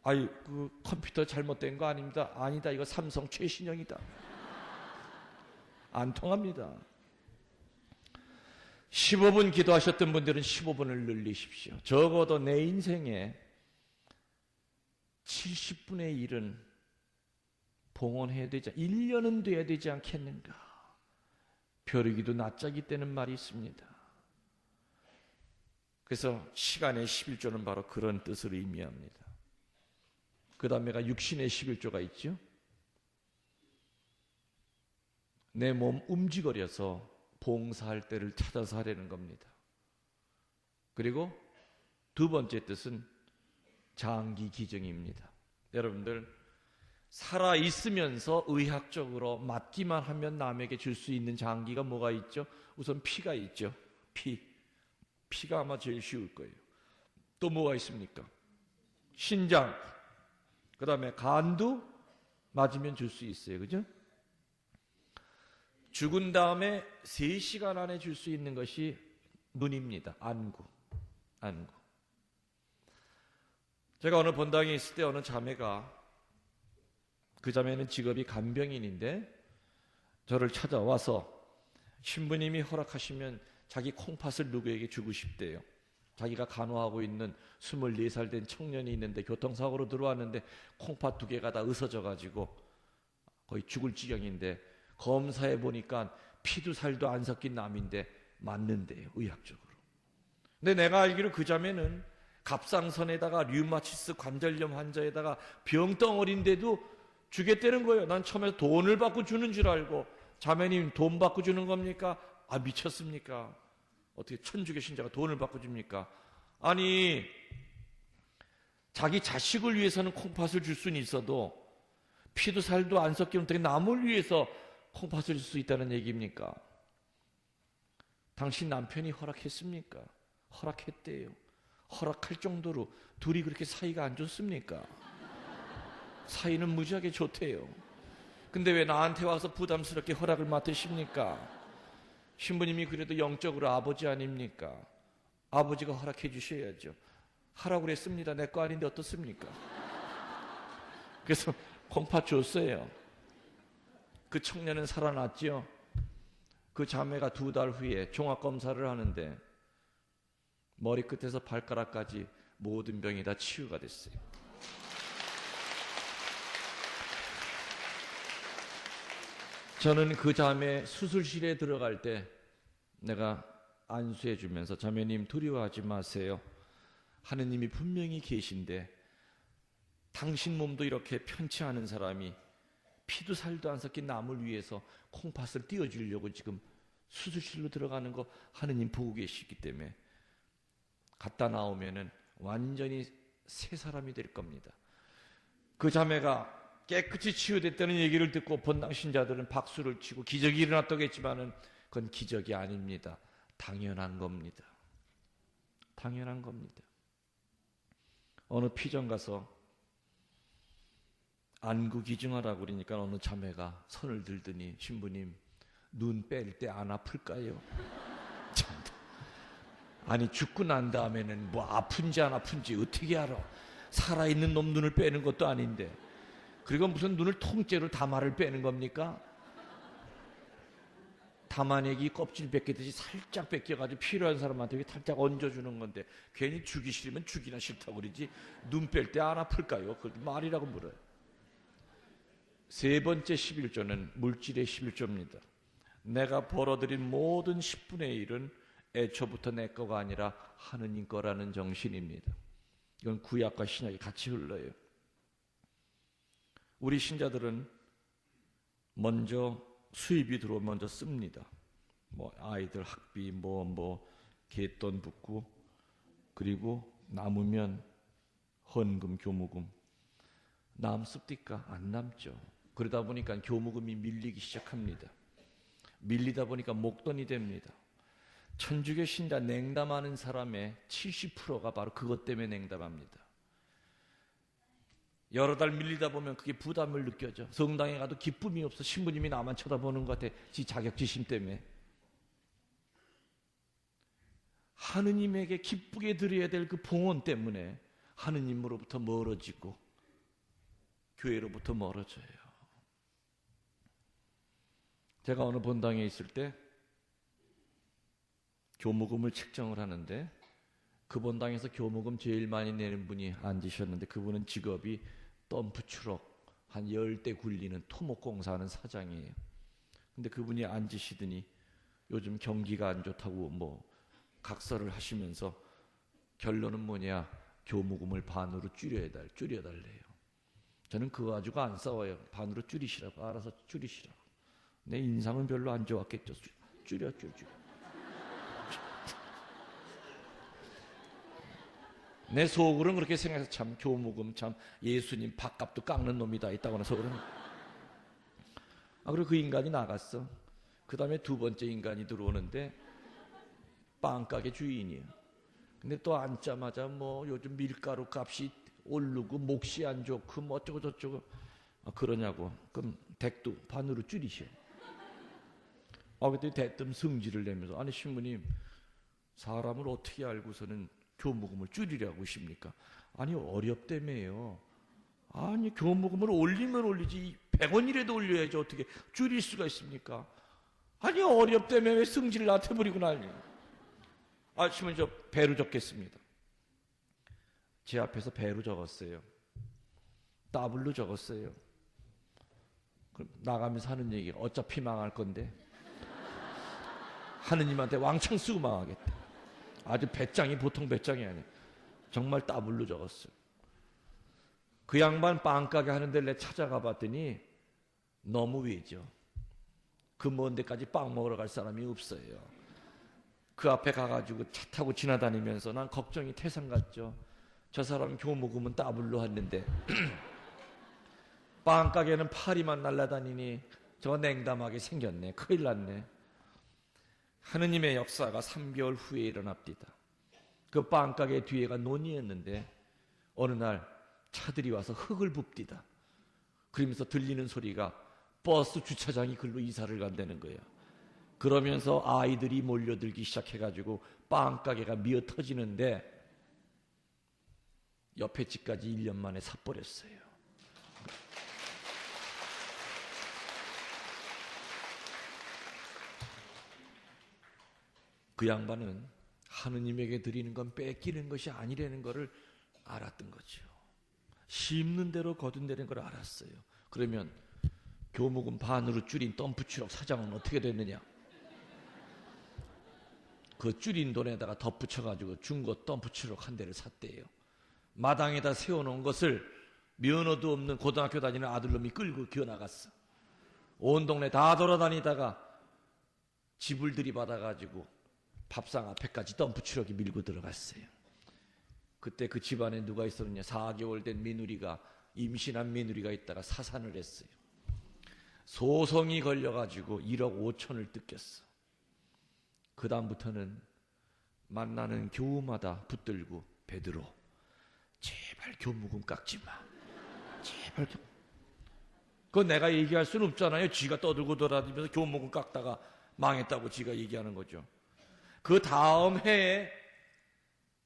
[SPEAKER 1] 아이, 그 컴퓨터 잘못된 거 아닙니다. 아니다, 이거 삼성 최신형이다. 안 통합니다. 15분 기도하셨던 분들은 15분을 늘리십시오. 적어도 내 인생에 70분의 1은 봉헌해야 되지, 1년은 돼야 되지 않겠는가. 벼르기도 낯짝이 떼는 말이 있습니다. 그래서 시간의 11조는 바로 그런 뜻을 의미합니다. 그 다음에가 육신의 11조가 있죠. 내 몸 움직거려서 봉사할 때를 찾아서 하려는 겁니다. 그리고 두 번째 뜻은 장기 기증입니다. 여러분들 살아있으면서 의학적으로 맞기만 하면 남에게 줄 수 있는 장기가 뭐가 있죠? 우선 피가 있죠. 피가 아마 제일 쉬울 거예요. 또 뭐가 있습니까? 신장, 그 다음에 간도 맞으면 줄 수 있어요. 그죠? 죽은 다음에 3시간 안에 줄 수 있는 것이 눈입니다. 안구. 제가 어느 본당에 있을 때 어느 자매가, 그 자매는 직업이 간병인인데 저를 찾아와서 신부님이 허락하시면 자기 콩팥을 누구에게 주고 싶대요. 자기가 간호하고 있는 24살 된 청년이 있는데 교통사고로 들어왔는데 콩팥 2개가 다 으스러져 가지고 거의 죽을 지경인데 검사해 보니까 피도 살도 안 섞인 남인데 맞는데요, 의학적으로. 근데 내가 알기로 그 자매는 갑상선에다가 류마티스 관절염 환자에다가 병덩어리인데도 주겠다는 거예요. 난 처음에 돈을 받고 주는 줄 알고, 자매님 돈 받고 주는 겁니까? 아, 미쳤습니까? 어떻게 천주교 신자가 돈을 받고 줍니까? 아니, 자기 자식을 위해서는 콩팥을 줄 수는 있어도 피도 살도 안 섞이는 어떻게 남을 위해서 콩팥을 줄 수 있다는 얘기입니까? 당신 남편이 허락했습니까? 허락했대요. 허락할 정도로 둘이 그렇게 사이가 안 좋습니까? 사이는 무지하게 좋대요. 근데 왜 나한테 와서 부담스럽게 허락을 맡으십니까? 신부님이 그래도 영적으로 아버지 아닙니까? 아버지가 허락해 주셔야죠. 하라고 그랬습니다. 내 거 아닌데 어떻습니까? 그래서 콩팥 줬어요. 그 청년은 살아났죠. 그 자매가 2달 후에 종합검사를 하는데 머리끝에서 발가락까지 모든 병이 다 치유가 됐어요. 저는 그 자매 수술실에 들어갈 때 내가 안수해 주면서 자매님 두려워하지 마세요. 하느님이 분명히 계신데 당신 몸도 이렇게 편치 않은 사람이 피도 살도 안 섞인 남을 위해서 콩팥을 띄워주려고 지금 수술실로 들어가는 거 하느님 보고 계시기 때문에 갔다 나오면은 완전히 새 사람이 될 겁니다. 그 자매가 깨끗이 치유됐다는 얘기를 듣고 본당 신자들은 박수를 치고 기적이 일어났다고 했지만은 그건 기적이 아닙니다. 당연한 겁니다. 당연한 겁니다. 어느 피정 가서 안구 기증하라고 그러니까 어느 자매가 손을 들더니 신부님 눈 뺄 때 안 아플까요? 참. 아니 죽고 난 다음에는 뭐 아픈지 안 아픈지 어떻게 알아? 살아있는 놈 눈을 빼는 것도 아닌데 그리고 무슨 눈을 통째로 다마를 빼는 겁니까? 다마내기 껍질 벗기듯이 살짝 벗겨가지고 필요한 사람한테 살짝 얹어주는 건데 괜히 주기 싫으면 주기나 싫다고 그러지 눈 뺄 때 안 아플까요? 그렇게 말이라고 물어요. 세 번째 11조는 물질의 11조입니다. 내가 벌어들인 모든 10분의 1은 애초부터 내 거가 아니라 하느님 거라는 정신입니다. 이건 구약과 신약이 같이 흘러요. 우리 신자들은 먼저 수입이 들어오면 먼저 씁니다. 뭐 아이들 학비 갯돈 붓고 그리고 남으면 헌금 교무금 남습니까? 안 남죠. 그러다 보니까 교무금이 밀리기 시작합니다. 밀리다 보니까 목돈이 됩니다. 천주교 신자 냉담하는 사람의 70%가 바로 그것 때문에 냉담합니다. 여러 달 밀리다 보면 그게 부담을 느껴져. 성당에 가도 기쁨이 없어. 신부님이 나만 쳐다보는 것 같아. 지 자격지심 때문에. 하느님에게 기쁘게 드려야 될 그 봉헌 때문에 하느님으로부터 멀어지고 교회로부터 멀어져요. 제가 어느 본당에 있을 때 교무금을 책정을 하는데 그 본당에서 교무금 제일 많이 내는 분이 앉으셨는데 그분은 직업이 덤프 트럭 한 10대 굴리는 토목공사하는 사장이에요. 근데 그분이 앉으시더니 요즘 경기가 안 좋다고 뭐 각서를 하시면서 결론은 뭐냐, 교무금을 반으로 줄여달래요. 저는 그거 가지고 안 싸워요. 반으로 줄이시라고, 알아서 줄이시라고. 내 인상은 별로 안 좋았겠죠. 줄여. 내 속으로는 그렇게 생각해서 참 교무금 참 예수님 밥값도 깎는 놈이다 있다고는 속으로는. 그리고 그 인간이 나갔어. 그 다음에 두 번째 인간이 들어오는데 빵가게 주인이에요. 근데 또 앉자마자 뭐 요즘 밀가루 값이 오르고 몫이 안 좋고 뭐 어쩌고 저쩌고 그러냐고. 그럼 댁도 반으로 줄이셔. 그때 대뜸 성질을 내면서 아니 신부님 사람을 어떻게 알고서는 교무금을 줄이려고 하십니까? 아니 어렵다며요. 아니 교무금을 올리면 올리지 100원이라도 올려야지 어떻게 줄일 수가 있습니까? 아니 어렵다며 왜 성질을 나한테 부리고 난리. 신부님 저 배로 적겠습니다. 제 앞에서 배로 적었어요. 더블로 적었어요. 그럼 나가면서 하는 얘기가 어차피 망할 건데 하느님한테 왕창 쓰고 망하겠다. 아주 배짱이 보통 배짱이 아니에요. 정말 더블로 적었어요. 그 양반 빵가게 하는데 내 찾아가 봤더니 너무 외죠. 그 먼 데까지 빵 먹으러 갈 사람이 없어요. 그 앞에 가가지고 차 타고 지나다니면서 난 걱정이 태산 같죠. 저 사람 교무금은 따블로 했는데 빵가게는 파리만 날라다니니 저 냉담하게 생겼네. 큰일 났네. 하느님의 역사가 3개월 후에 일어납니다. 그 빵가게 뒤에가 논이었는데 어느 날 차들이 와서 흙을 붓디다. 그러면서 들리는 소리가 버스 주차장이 글로 이사를 간다는 거예요. 그러면서 아이들이 몰려들기 시작해가지고 빵가게가 미어 터지는데 옆에 집까지 1년 만에 사버렸어요. 그 양반은 하느님에게 드리는 건 뺏기는 것이 아니라는 것을 알았던 거죠. 심는 대로 거둔다는 걸 알았어요. 그러면 교무금 반으로 줄인 덤프 트럭 사장은 어떻게 됐느냐? 그 줄인 돈에다가 덧붙여가지고 중고 덤프 트럭 한 대를 샀대요. 마당에다 세워놓은 것을 면허도 없는 고등학교 다니는 아들놈이 끌고 기어나갔어. 온 동네 다 돌아다니다가 집을 들이받아가지고 밥상 앞에까지 덤프 트럭이 밀고 들어갔어요. 그때 그 집안에 누가 있었느냐? 4개월 된 며느리가, 임신한 며느리가 있다가 사산을 했어요. 소송이 걸려가지고 1억 5천을 뜯겼어. 그 다음부터는 만나는 교우마다 붙들고 베드로 제발 교무금 깎지 마. 제발 그건 내가 얘기할 수는 없잖아요. 지가 떠들고 돌아다니면서 교무금 깎다가 망했다고 지가 얘기하는 거죠. 그 다음 해에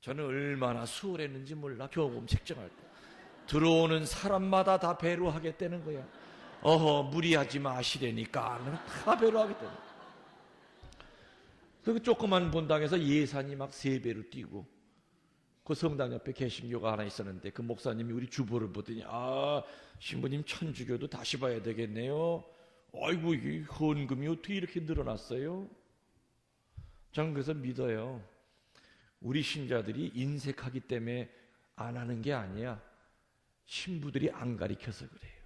[SPEAKER 1] 저는 얼마나 수월했는지 몰라. 교무금 책정할 때 들어오는 사람마다 다 배로하겠다는 거야. 무리하지 마시라니까 다 배로하겠다는 거야. 그 조그만 본당에서 예산이 막 3배로 뛰고, 그 성당 옆에 개신교가 하나 있었는데 그 목사님이 우리 주보를 보더니 신부님 천주교도 다시 봐야 되겠네요. 아이고 이게 헌금이 어떻게 이렇게 늘어났어요? 저는 그래서 믿어요. 우리 신자들이 인색하기 때문에 안 하는 게 아니야. 신부들이 안 가르쳐서 그래요.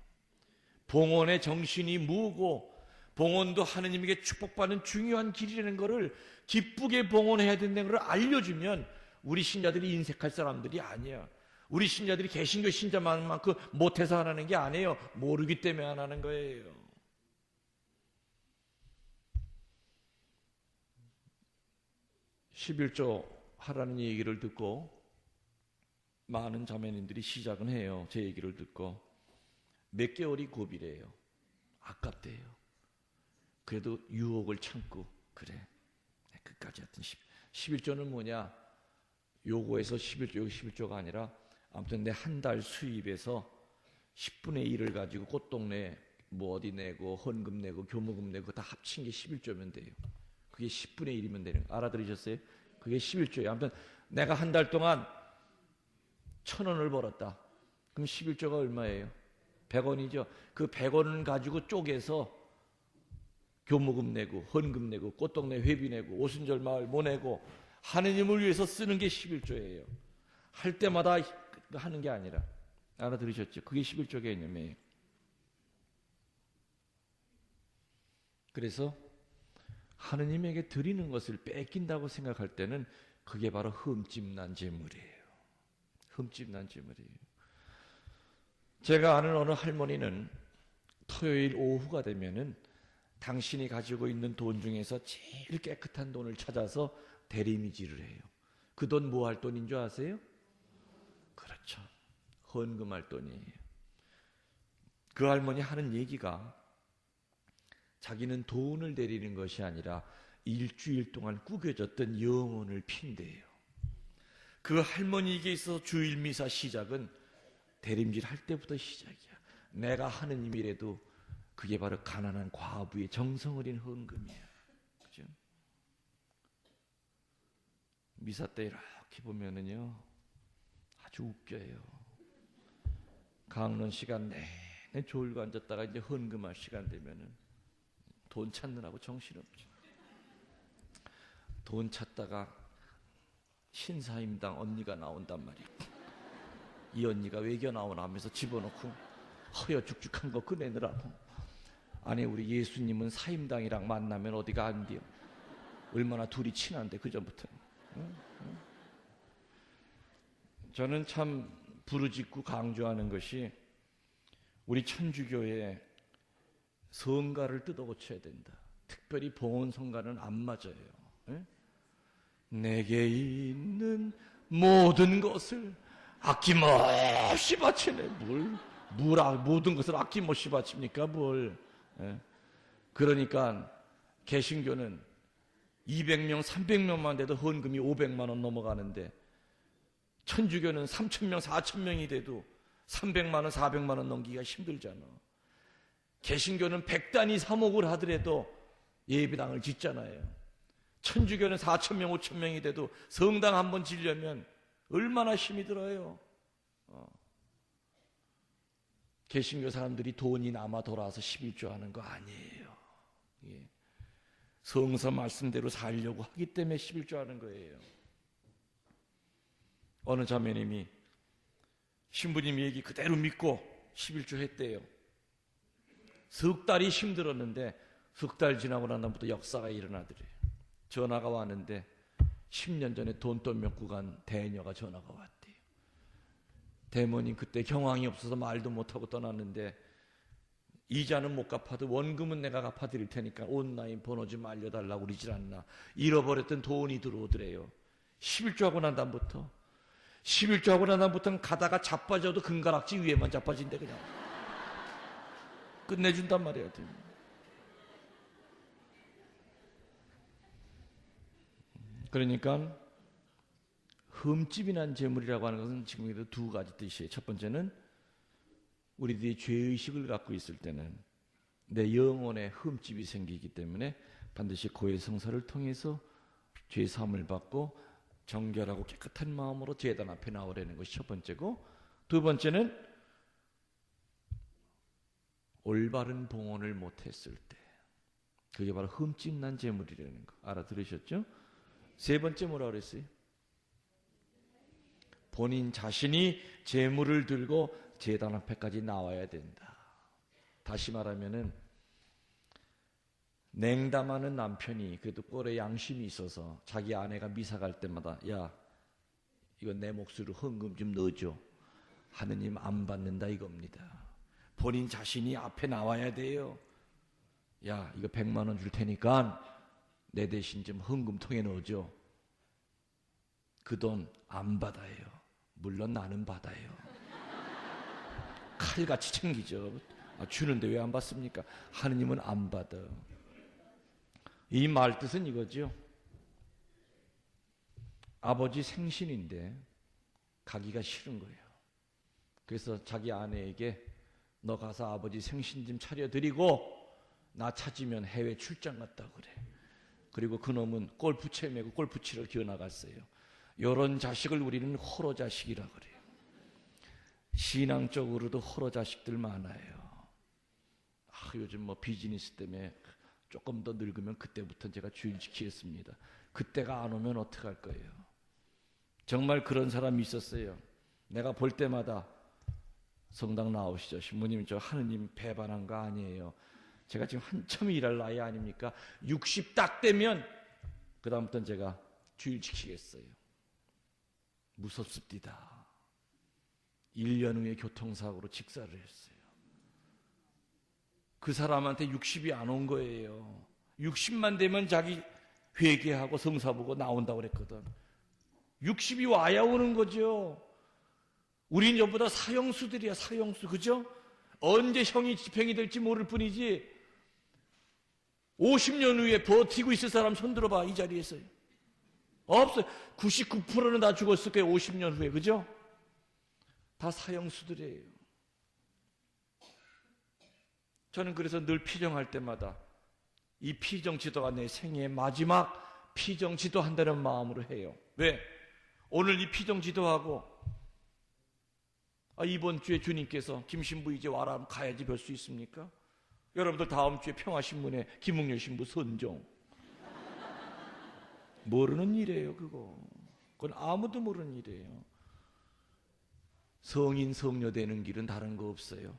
[SPEAKER 1] 봉헌의 정신이 뭐고 봉헌도 하느님에게 축복받는 중요한 길이라는 것을, 기쁘게 봉헌해야 된다는 걸 알려주면 우리 신자들이 인색할 사람들이 아니야. 우리 신자들이 개신교 신자만큼 못해서 안 하는 게 아니에요. 모르기 때문에 안 하는 거예요. (11조) 하라는 얘기를 듣고 많은 자매님들이 시작은 해요. 제 얘기를 듣고 몇 개월이 고비래요. 아깝대요. 그래도 유혹을 참고 그래 끝까지 하여튼 11조는 뭐냐, 요거에서 11조, 여기 11조가 아니라 아무튼 내 한 달 수입에서 10분의 1을 가지고 꽃동네 뭐 어디 내고 헌금 내고 교무금 내고 다 합친 게 11조면 돼요. 그게 10분의 1이면 되는 거 알아들으셨어요? 그게 11조예요. 아무튼 내가 한 달 동안 1,000원을 벌었다. 그럼 11조가 얼마예요? 100원이죠. 그 100원을 가지고 쪼개서 교무금 내고 헌금 내고 꽃동네 회비 내고 오순절 마을 뭐 내고 하느님을 위해서 쓰는 게 11조예요. 할 때마다 하는 게 아니라. 알아들으셨죠? 그게 11조 개념이에요. 그래서 하느님에게 드리는 것을 뺏긴다고 생각할 때는 그게 바로 흠집난 재물이에요. 흠집난 재물이에요. 제가 아는 어느 할머니는 토요일 오후가 되면은 당신이 가지고 있는 돈 중에서 제일 깨끗한 돈을 찾아서 대리미질을 해요. 그 돈 뭐 할 돈인 줄 아세요? 그렇죠. 헌금할 돈이에요. 그 할머니 하는 얘기가 자기는 돈을 데리는 것이 아니라 일주일 동안 구겨졌던 영혼을 핀대요. 그 할머니에게 있어서 주일 미사 시작은 대림질 할 때부터 시작이야. 내가 하는 일이라도 그게 바로 가난한 과부의 정성 어린 헌금이야. 그죠? 미사 때 이렇게 보면은요, 아주 웃겨요. 강론 시간 내내 졸고 앉았다가 이제 헌금할 시간 되면은 돈 찾느라고 정신없죠. 돈 찾다가 신사임당 언니가 나온단 말이에요. 이 언니가 외겨 나오나 하면서 집어넣고 허여 죽죽한 거 꺼내느라고. 아니 우리 예수님은 사임당이랑 만나면 어디가 안 돼요. 얼마나 둘이 친한데 그전부터. 저는 참 부르짖고 강조하는 것이 우리 천주교의 성가를 뜯어고쳐야 된다. 특별히 봉헌 성가는 안 맞아요. 에? 내게 있는 모든 것을 아낌없이 바치네. 모든 것을 아낌없이 바칩니까? 뭘? 에? 그러니까 개신교는 200명, 300명만 돼도 헌금이 500만 원 넘어가는데 천주교는 3,000명, 4,000명이 돼도 300만 원, 400만 원 넘기기가 힘들잖아. 개신교는 100단위 3억을 하더라도 예배당을 짓잖아요. 천주교는 4,000명, 5,000명이 돼도 성당 한 번 지려면 얼마나 힘이 들어요. 개신교 사람들이 돈이 남아 돌아와서 11조 하는 거 아니에요. 예. 성서 말씀대로 살려고 하기 때문에 11조 하는 거예요. 어느 자매님이 신부님 얘기 그대로 믿고 11조 했대요. 석 달이 힘들었는데 석 달 지나고 난 다음부터 역사가 일어나더래요. 전화가 왔는데 10년 전에 돈돈 몇 구간 대녀가 전화가 왔대요. 대모님 그때 경황이 없어서 말도 못하고 떠났는데 이자는 못 갚아도 원금은 내가 갚아드릴 테니까 온라인 번호 좀 알려달라고 그러질 않나. 잃어버렸던 돈이 들어오더래요. 11조 하고 난 다음부터 11조 하고 난 다음부터는 가다가 자빠져도 금가락지 위에만 자빠진대 그냥. 끝내준단 말이야. 그러니까 흠집이 난 재물이라고 하는 것은 지금에도 두 가지 뜻이에요. 첫 번째는 우리들이 죄의식을 갖고 있을 때는 내 영혼에 흠집이 생기기 때문에 반드시 고해 성사를 통해서 죄 사함을 받고 정결하고 깨끗한 마음으로 제단 앞에 나오라는 것이 첫 번째고, 두 번째는 올바른 봉헌을 못했을 때 그게 바로 흠집 난 재물이라는 거 알아들으셨죠? 세 번째 뭐라 그랬어요? 본인 자신이 재물을 들고 제단 앞에까지 나와야 된다. 다시 말하면은 냉담하는 남편이 그래도 꼴에 양심이 있어서 자기 아내가 미사 갈 때마다 야 이거 내 몫으로 헌금 좀 넣어줘. 하느님 안 받는다 이겁니다. 본인 자신이 앞에 나와야 돼요. 야 이거 100만 원 줄 테니까 내 대신 좀 헌금통에 넣어줘. 그 돈 안 받아요. 물론 나는 받아요. 칼같이 챙기죠. 주는데 왜 안 받습니까? 하느님은 안 받아. 이 말 뜻은 이거죠. 아버지 생신인데 가기가 싫은 거예요. 그래서 자기 아내에게 너 가서 아버지 생신 좀 차려드리고 나 찾으면 해외 출장 갔다고 그래. 그리고 그놈은 골프채 메고 골프 치러 기어나갔어요. 이런 자식을 우리는 호러 자식이라 그래요. 신앙적으로도 호러 자식들 많아요. 요즘 뭐 비즈니스 때문에 조금 더 늙으면 그때부터 제가 주일 지키겠습니다. 그때가 안 오면 어떡할 거예요. 정말 그런 사람이 있었어요. 내가 볼 때마다 성당 나오시죠. 신부님 저 하느님 배반한 거 아니에요. 제가 지금 한참 일할 나이 아닙니까? 60 딱 되면 그 다음부터는 제가 주일 지키겠어요. 무섭습니다. 1년 후에 교통사고로 직사를 했어요. 그 사람한테 60이 안 온 거예요. 60만 되면 자기 회개하고 성사 보고 나온다고 그랬거든. 60이 와야 오는 거죠. 우린 전부 다 사형수들이야. 사형수. 그죠? 언제 형이 집행이 될지 모를 뿐이지 50년 후에 버티고 있을 사람 손 들어봐. 이 자리에서요. 없어요. 99%는 다 죽었을 거예요. 50년 후에. 그죠? 다 사형수들이에요. 저는 그래서 늘 피정할 때마다 이 피정지도가 내 생애의 마지막 피정지도 한다는 마음으로 해요. 왜? 오늘 이 피정지도하고 이번 주에 주님께서 김신부 이제 와라 하면 가야지 뵐 수 있습니까? 여러분들 다음 주에 평화신문에 김웅렬 신부 선종. 모르는 일이에요. 그건 아무도 모르는 일이에요. 성인 성녀 되는 길은 다른 거 없어요.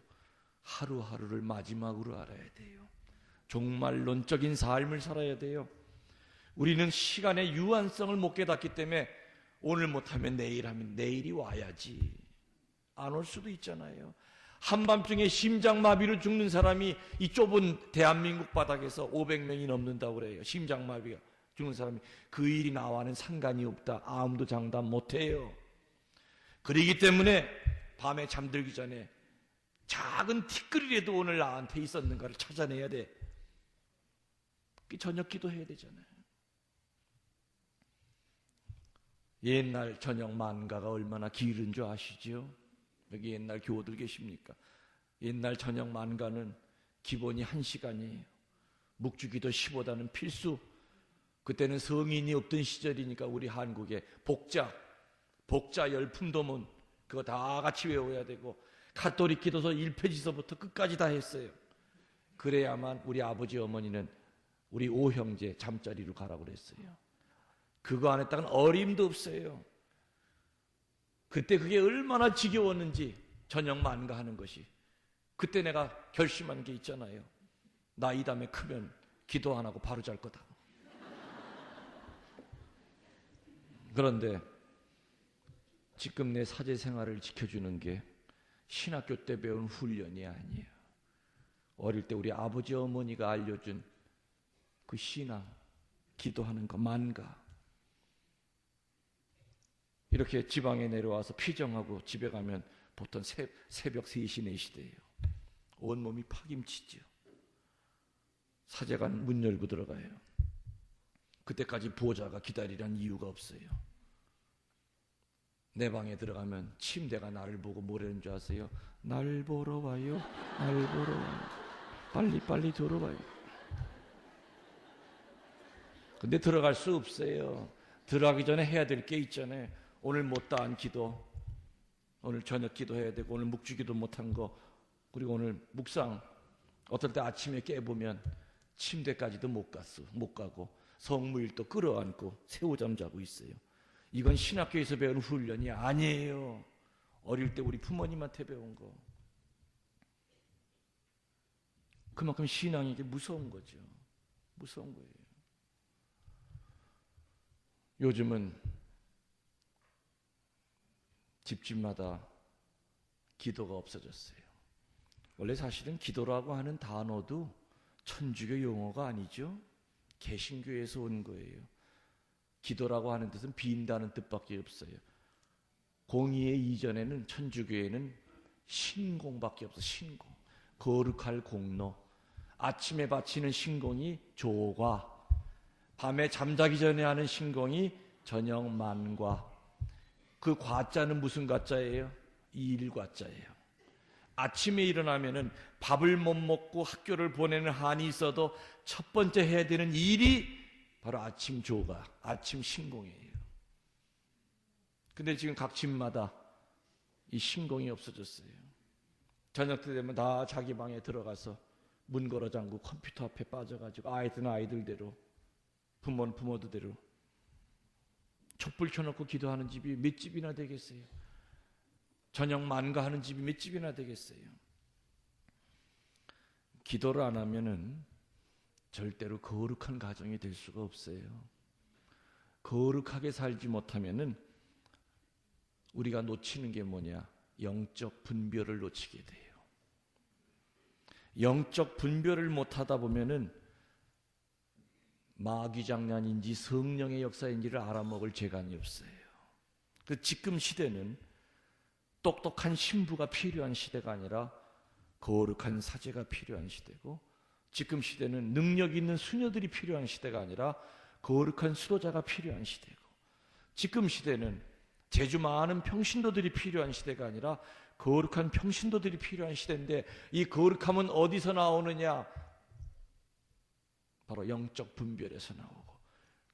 [SPEAKER 1] 하루하루를 마지막으로 알아야 돼요. 종말론적인 삶을 살아야 돼요. 우리는 시간의 유한성을 못 깨닫기 때문에 오늘 못하면 내일 하면 내일이 와야지. 안 올 수도 있잖아요. 한밤중에 심장마비로 죽는 사람이 이 좁은 대한민국 바닥에서 500명이 넘는다고 그래요. 심장마비가 죽는 사람이. 그 일이 나와는 상관이 없다. 아무도 장담 못해요. 그러기 때문에 밤에 잠들기 전에 작은 티끌이라도 오늘 나한테 있었는가를 찾아내야 돼. 저녁 기도해야 되잖아요. 옛날 저녁 만가가 얼마나 길은 줄 아시죠? 여기 옛날 교우들 계십니까? 옛날 저녁 만가는 기본이 1시간이에요. 묵주기도 15단은 필수. 그때는 성인이 없던 시절이니까 우리 한국에 복자 열품도문 그거 다 같이 외워야 되고, 가톨릭 기도서 1페이지서부터 끝까지 다 했어요. 그래야만 우리 아버지 어머니는 우리 5형제 잠자리로 가라고 그랬어요. 그거 안 했다간 어림도 없어요. 그때 그게 얼마나 지겨웠는지, 저녁 만가하는 것이. 그때 내가 결심한 게 있잖아요. 나 이 다음에 크면 기도 안 하고 바로 잘 거다. 그런데 지금 내 사제 생활을 지켜주는 게 신학교 때 배운 훈련이 아니에요. 어릴 때 우리 아버지 어머니가 알려준 그 신앙, 기도하는 거, 만가. 이렇게 지방에 내려와서 피정하고 집에 가면 보통 새벽 3시, 4시 돼요. 온몸이 파김치죠. 사제관 문 열고 들어가요. 그때까지 보호자가 기다리란 이유가 없어요. 내 방에 들어가면 침대가 나를 보고 뭐라는 줄 아세요? 날 보러 와요. 날 보러 와요. 빨리 들어와요. 근데 들어갈 수 없어요. 들어가기 전에 해야 될 게 있잖아요. 오늘 못다한 기도, 오늘 저녁 기도해야 되고, 오늘 묵주기도 못한 거, 그리고 오늘 묵상, 어떨 때 아침에 깨보면 침대까지도 못 가고 성무일도 끌어안고 새우잠 자고 있어요. 이건 신학교에서 배운 훈련이 아니에요. 어릴 때 우리 부모님한테 배운 거. 그만큼 신앙이 이게 무서운 거죠. 무서운 거예요. 요즘은 집집마다 기도가 없어졌어요. 원래 사실은 기도라고 하는 단어도 천주교 용어가 아니죠. 개신교에서 온 거예요. 기도라고 하는 뜻은 빈다는 뜻밖에 없어요. 공의의 이전에는 천주교에는 신공밖에 없어. 신공. 거룩할 공로. 아침에 바치는 신공이 조과, 밤에 잠자기 전에 하는 신공이 저녁 만과. 그 과자는 무슨 과자예요? 일과자예요. 아침에 일어나면은 밥을 못 먹고 학교를 보내는 한이 있어도 첫 번째 해야 되는 일이 바로 아침 조가, 아침 신공이에요. 근데 지금 각 집마다 이 신공이 없어졌어요. 저녁 때 되면 다 자기 방에 들어가서 문 걸어 잠그고 컴퓨터 앞에 빠져가지고 아이들은 아이들대로, 부모는 부모들대로 촛불 켜놓고 기도하는 집이 몇 집이나 되겠어요? 저녁 만가하는 집이 몇 집이나 되겠어요? 기도를 안 하면은 절대로 거룩한 가정이 될 수가 없어요. 거룩하게 살지 못하면은 우리가 놓치는 게 뭐냐? 영적 분별을 놓치게 돼요. 영적 분별을 못하다 보면은 마귀장난인지 성령의 역사인지를 알아먹을 재간이 없어요. 그 지금 시대는 똑똑한 신부가 필요한 시대가 아니라 거룩한 사제가 필요한 시대고, 지금 시대는 능력 있는 수녀들이 필요한 시대가 아니라 거룩한 수도자가 필요한 시대고, 지금 시대는 재주 많은 평신도들이 필요한 시대가 아니라 거룩한 평신도들이 필요한 시대인데, 이 거룩함은 어디서 나오느냐? 바로 영적 분별에서 나오고,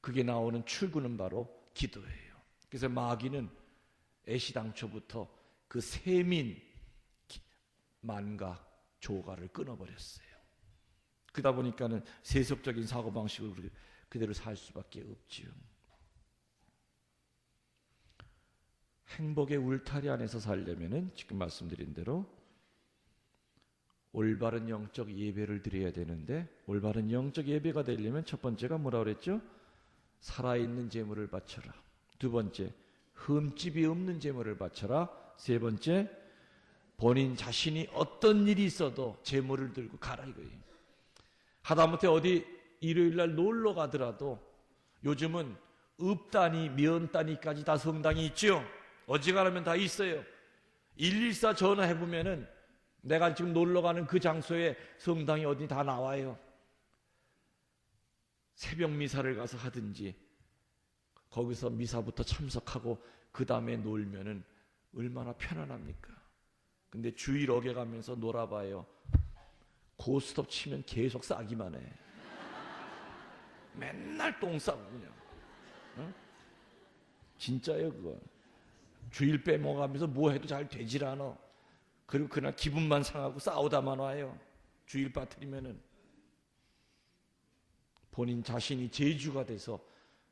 [SPEAKER 1] 그게 나오는 출구는 바로 기도예요. 그래서 마귀는 애시당초부터 그 세민 만가 조가를 끊어버렸어요. 그러다 보니까는 세속적인 사고방식으로 그대로 살 수밖에 없지요. 행복의 울타리 안에서 살려면은 지금 말씀드린 대로 올바른 영적 예배를 드려야 되는데, 올바른 영적 예배가 되려면 첫 번째가 뭐라 그랬죠? 살아있는 제물을 바쳐라. 두 번째, 흠집이 없는 제물을 바쳐라. 세 번째, 본인 자신이 어떤 일이 있어도 제물을 들고 가라 이거예요. 하다못해 어디 일요일날 놀러 가더라도 요즘은 읍단위, 면단위까지 다 성당이 있죠. 어지간하면 다 있어요. 114 전화해보면은 내가 지금 놀러 가는 그 장소에 성당이 어디 다 나와요. 새벽 미사를 가서 하든지 거기서 미사부터 참석하고 그 다음에 놀면은 얼마나 편안합니까? 근데 주일 어겨 가면서 놀아봐요. 고스톱 치면 계속 싸기만 해. 맨날 똥 싸고 그냥. 어? 진짜예요 그거. 주일 빼먹으면서 뭐 해도 잘 되질 않아. 그리고 그날 기분만 상하고 싸우다만 와요. 주일 빠뜨리면은. 본인 자신이 제주가 돼서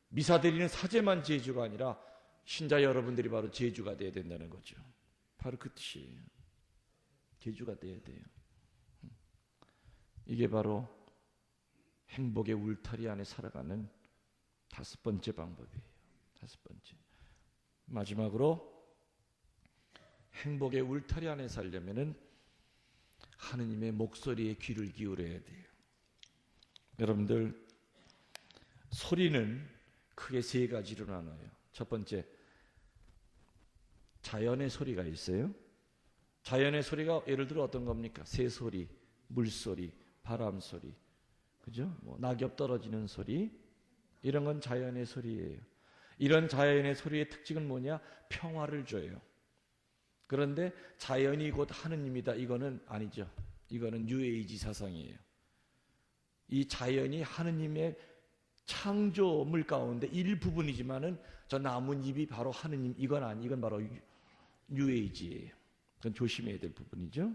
[SPEAKER 1] 미사 드리는 사제만 제주가 아니라 신자 여러분들이 바로 제주가 돼야 된다는 거죠. 바로 그 뜻이에요. 제주가 돼야 돼요. 이게 바로 행복의 울타리 안에 살아가는 다섯 번째 방법이에요. 다섯 번째. 마지막으로 행복의 울타리 안에 살려면은 하느님의 목소리에 귀를 기울여야 돼요. 여러분들, 소리는 크게 세 가지로 나눠요. 첫 번째, 자연의 소리가 있어요. 자연의 소리가 예를 들어 어떤 겁니까? 새소리, 물소리, 바람소리, 그죠? 뭐 낙엽 떨어지는 소리, 이런 건 자연의 소리예요. 이런 자연의 소리의 특징은 뭐냐? 평화를 줘요. 그런데 자연이 곧 하느님이다, 이거는 아니죠. 이거는 뉴에이지 사상이에요. 이 자연이 하느님의 창조물 가운데 일부분이지만은 저 나뭇잎이 바로 하느님, 이건 바로 뉴에이지예요. 그건 조심해야 될 부분이죠.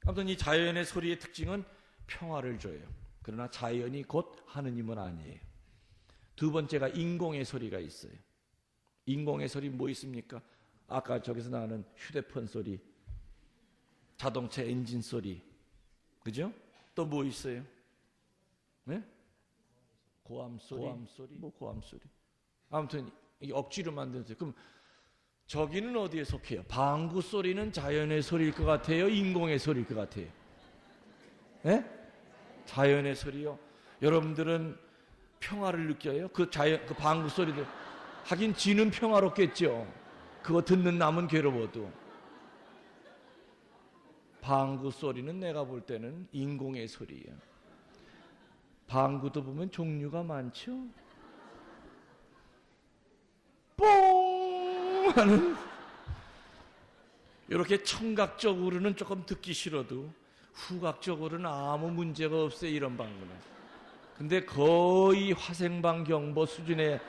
[SPEAKER 1] 아무튼 이 자연의 소리의 특징은 평화를 줘요. 그러나 자연이 곧 하느님은 아니에요. 두 번째가 인공의 소리가 있어요. 인공의 소리 뭐 있습니까? 아까 저기서 나오는 휴대폰 소리, 자동차 엔진 소리, 그죠? 또 뭐 있어요? 네? 고함 소리, 뭐 고함 소리. 아무튼 이게 억지로 만든 소리. 그럼 저기는 어디에 속해요? 방구 소리는 자연의 소리일 것 같아요? 인공의 소리일 것 같아요? 네? 자연의 소리요. 여러분들은 평화를 느껴요? 그 방구 소리들. 하긴 지는 평화롭겠죠. 그거 듣는 남은 괴로워도. 방구 소리는 내가 볼 때는 인공의 소리예요. 방구도 보면 종류가 많죠. 뽕 하는, 이렇게 청각적으로는 조금 듣기 싫어도 후각적으로는 아무 문제가 없어요, 이런 방구는. 근데 거의 화생방 경보 수준에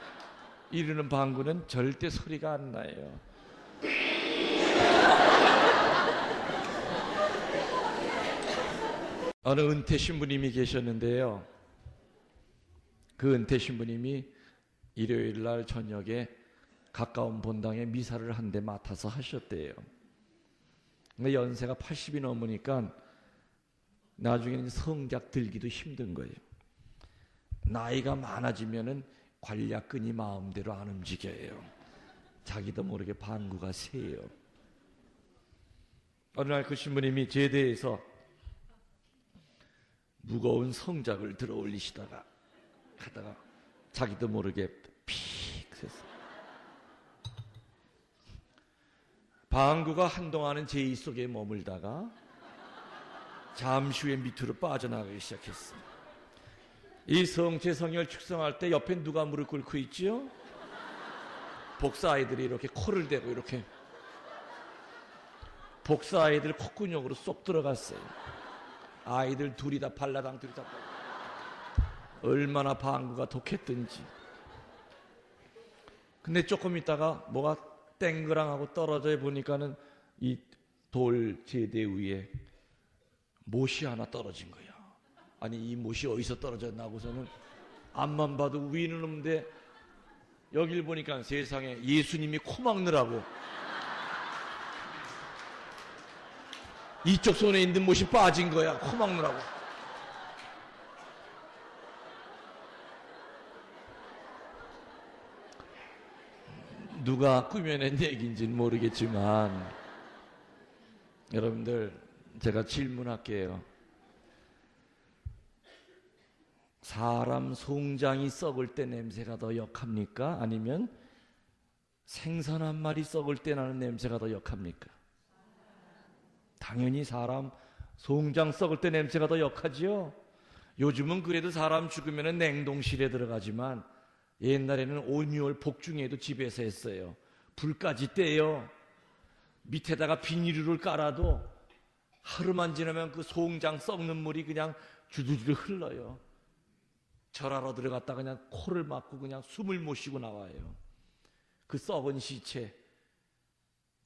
[SPEAKER 1] 이르는 방구는 절대 소리가 안 나요. 어느 은퇴 신부님이 계셨는데요. 그 은퇴 신부님이 일요일 날 저녁에 가까운 본당에 미사를 한 대 맡아서 하셨대요. 근데 연세가 80이 넘으니까 나중에는 성작 들기도 힘든 거예요. 나이가 많아지면은 관략근이 마음대로 안 움직여요. 자기도 모르게 방구가 새요. 어느 날 그 신부님이 제대에서 무거운 성작을 들어 올리시다가 하다가 자기도 모르게 픽 샜어요. 방구가 한동안은 제이 속에 머물다가 잠시 후에 밑으로 빠져나가기 시작했어요. 이 성체성혈 축성할 때 옆에 누가 무릎 꿇고 있지요? 복사 아이들이 이렇게 코를 대고 이렇게, 복사 아이들 콧구녕으로 쏙 들어갔어요. 아이들 둘이 다 발라당 둘이 다 얼마나 방구가 독했든지. 근데 조금 있다가 뭐가 땡그랑하고 떨어져 보니까는 이 돌 제대 위에 못이 하나 떨어진 거야. 아니 이 못이 어디서 떨어졌나 하고서는 앞만 봐도 위는 없는데 여길 보니까 세상에 예수님이 코 막느라고 이쪽 손에 있는 못이 빠진 거야. 코 막느라고. 누가 꾸며낸 얘기인지는 모르겠지만 여러분들, 제가 질문할게요. 사람 송장이 썩을 때 냄새가 더 역합니까? 아니면 생선 한 마리 썩을 때 나는 냄새가 더 역합니까? 당연히 사람 송장 썩을 때 냄새가 더 역하지요. 요즘은 그래도 사람 죽으면 냉동실에 들어가지만 옛날에는 5, 6월 복중에도 집에서 했어요. 불까지 떼요. 밑에다가 비닐을 깔아도 하루만 지나면 그 송장 썩는 물이 그냥 주두주두 흘러요. 절하러 들어갔다 그냥 코를 막고 그냥 숨을 못 쉬고 나와요. 그 썩은 시체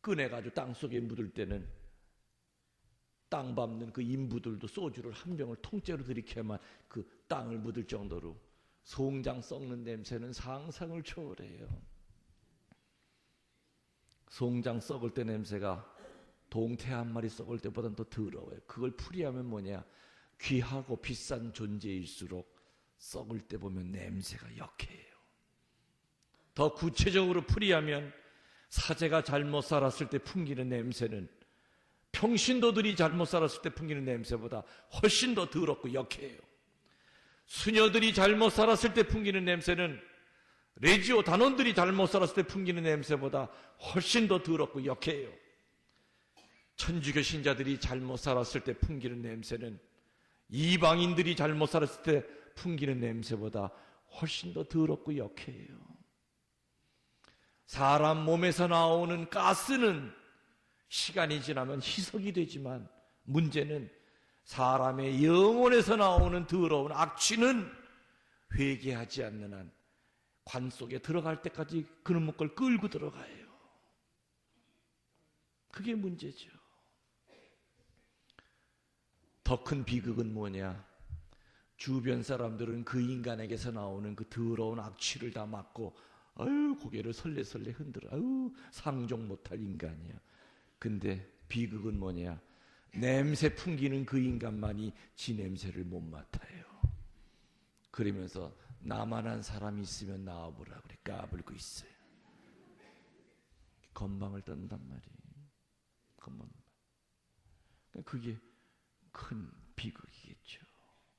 [SPEAKER 1] 꺼내가지고 땅속에 묻을 때는 땅 밟는 그 인부들도 소주를 한 병을 통째로 들이켜야만 그 땅을 묻을 정도로 송장 썩는 냄새는 상상을 초월해요. 송장 썩을 때 냄새가 동태 한 마리 썩을 때보다는 더 더러워요. 그걸 풀이하면 뭐냐? 귀하고 비싼 존재일수록 썩을 때 보면 냄새가 역해요. 더 구체적으로 풀이하면 사제가 잘못 살았을 때 풍기는 냄새는 평신도들이 잘못 살았을 때 풍기는 냄새보다 훨씬 더 더럽고 역해요. 수녀들이 잘못 살았을 때 풍기는 냄새는 레지오 단원들이 잘못 살았을 때 풍기는 냄새보다 훨씬 더 더럽고 역해요. 천주교 신자들이 잘못 살았을 때 풍기는 냄새는 이방인들이 잘못 살았을 때 풍기는 냄새보다 훨씬 더 더럽고 역해요. 사람 몸에서 나오는 가스는 시간이 지나면 희석이 되지만 문제는 사람의 영혼에서 나오는 더러운 악취는 회개하지 않는 한 관 속에 들어갈 때까지 그놈의 걸 끌고 들어가요. 그게 문제죠. 더 큰 비극은 뭐냐? 주변 사람들은 그 인간에게서 나오는 그 더러운 악취를 다 맡고 아유 고개를 설레설레 흔들어. 아유 상종 못할 인간이야. 근데 비극은 뭐냐? 냄새 풍기는 그 인간만이 지 냄새를 못 맡아요. 그러면서 나만한 사람이 있으면 나와보라 그래 까불고 있어요. 건방을 떤단 말이에요. 건방. 그게 큰 비극이겠죠.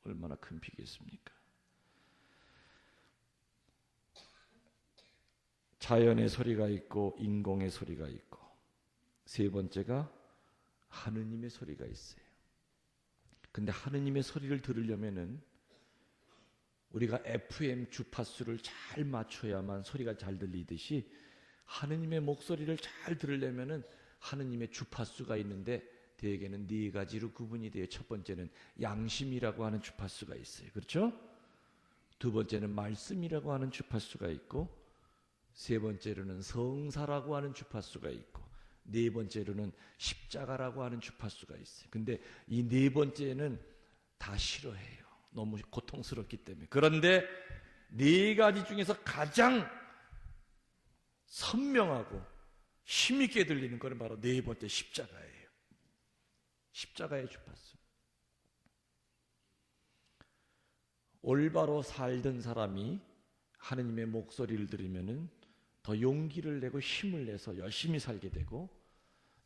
[SPEAKER 1] 얼마나 큰 비극이겠습니까? 자연의 소리가 있고 인공의 소리가 있고 세 번째가 하느님의 소리가 있어요. 근데 하느님의 소리를 들으려면은 우리가 FM 주파수를 잘 맞춰야만 소리가 잘 들리듯이 하느님의 목소리를 잘 들으려면은 하느님의 주파수가 있는데 대개는 네 가지로 구분이 돼요. 첫 번째는 양심이라고 하는 주파수가 있어요. 그렇죠? 두 번째는 말씀이라고 하는 주파수가 있고 세 번째로는 성사라고 하는 주파수가 있고 네 번째로는 십자가라고 하는 주파수가 있어요. 근데 이 네 번째는 다 싫어해요. 너무 고통스럽기 때문에. 그런데 네 가지 중에서 가장 선명하고 힘있게 들리는 것은 바로 네 번째 십자가예요. 십자가의 주파수. 올바로 살던 사람이 하느님의 목소리를 들으면은 더 용기를 내고 힘을 내서 열심히 살게 되고,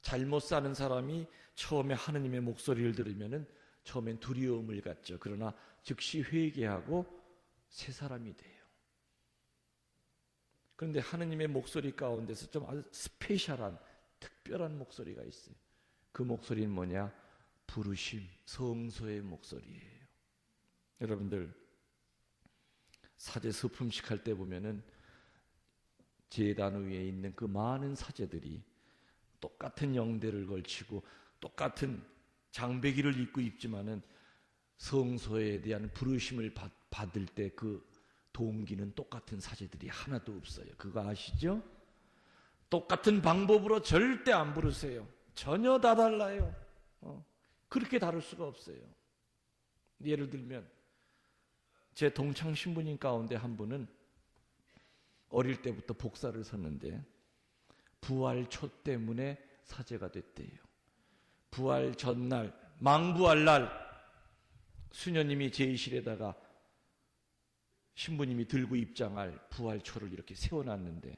[SPEAKER 1] 잘못 사는 사람이 처음에 하느님의 목소리를 들으면은 처음엔 두려움을 갖죠. 그러나 즉시 회개하고 새 사람이 돼요. 그런데 하느님의 목소리 가운데서 좀 아주 스페셜한 특별한 목소리가 있어요. 그 목소리는 뭐냐? 부르심, 성소의 목소리예요. 여러분들 사제 서품식 할 때 보면은 제단 위에 있는 그 많은 사제들이 똑같은 영대를 걸치고 똑같은 장배기를 입고 입지만은 성소에 대한 부르심을 받을 때 그 동기는 똑같은 사제들이 하나도 없어요. 그거 아시죠? 똑같은 방법으로 절대 안 부르세요. 전혀 다 달라요. 그렇게 다를 수가 없어요. 예를 들면 제 동창 신부님 가운데 한 분은 어릴 때부터 복사를 섰는데 부활초 때문에 사제가 됐대요. 부활 전날, 망부활날 수녀님이 제의실에다가 신부님이 들고 입장할 부활초를 이렇게 세워놨는데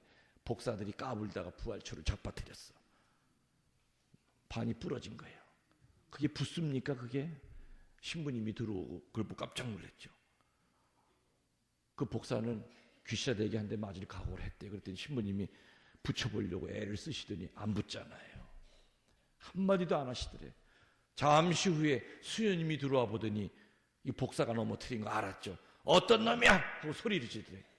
[SPEAKER 1] 복사들이 까불다가 부활초를 잡아뜨렸어. 반이 부러진 거예요. 그게 붙습니까? 그게? 신부님이 들어오고 그걸 보고 깜짝 놀랐죠. 그 복사는 귀싸대기 한 대 맞을 각오를 했대. 그랬더니 신부님이 붙여보려고 애를 쓰시더니 안 붙잖아요. 한마디도 안 하시더래. 잠시 후에 수녀님이 들어와 보더니 이 복사가 넘어뜨린 거 알았죠. 어떤 놈이야! 하고 소리를 지르더래.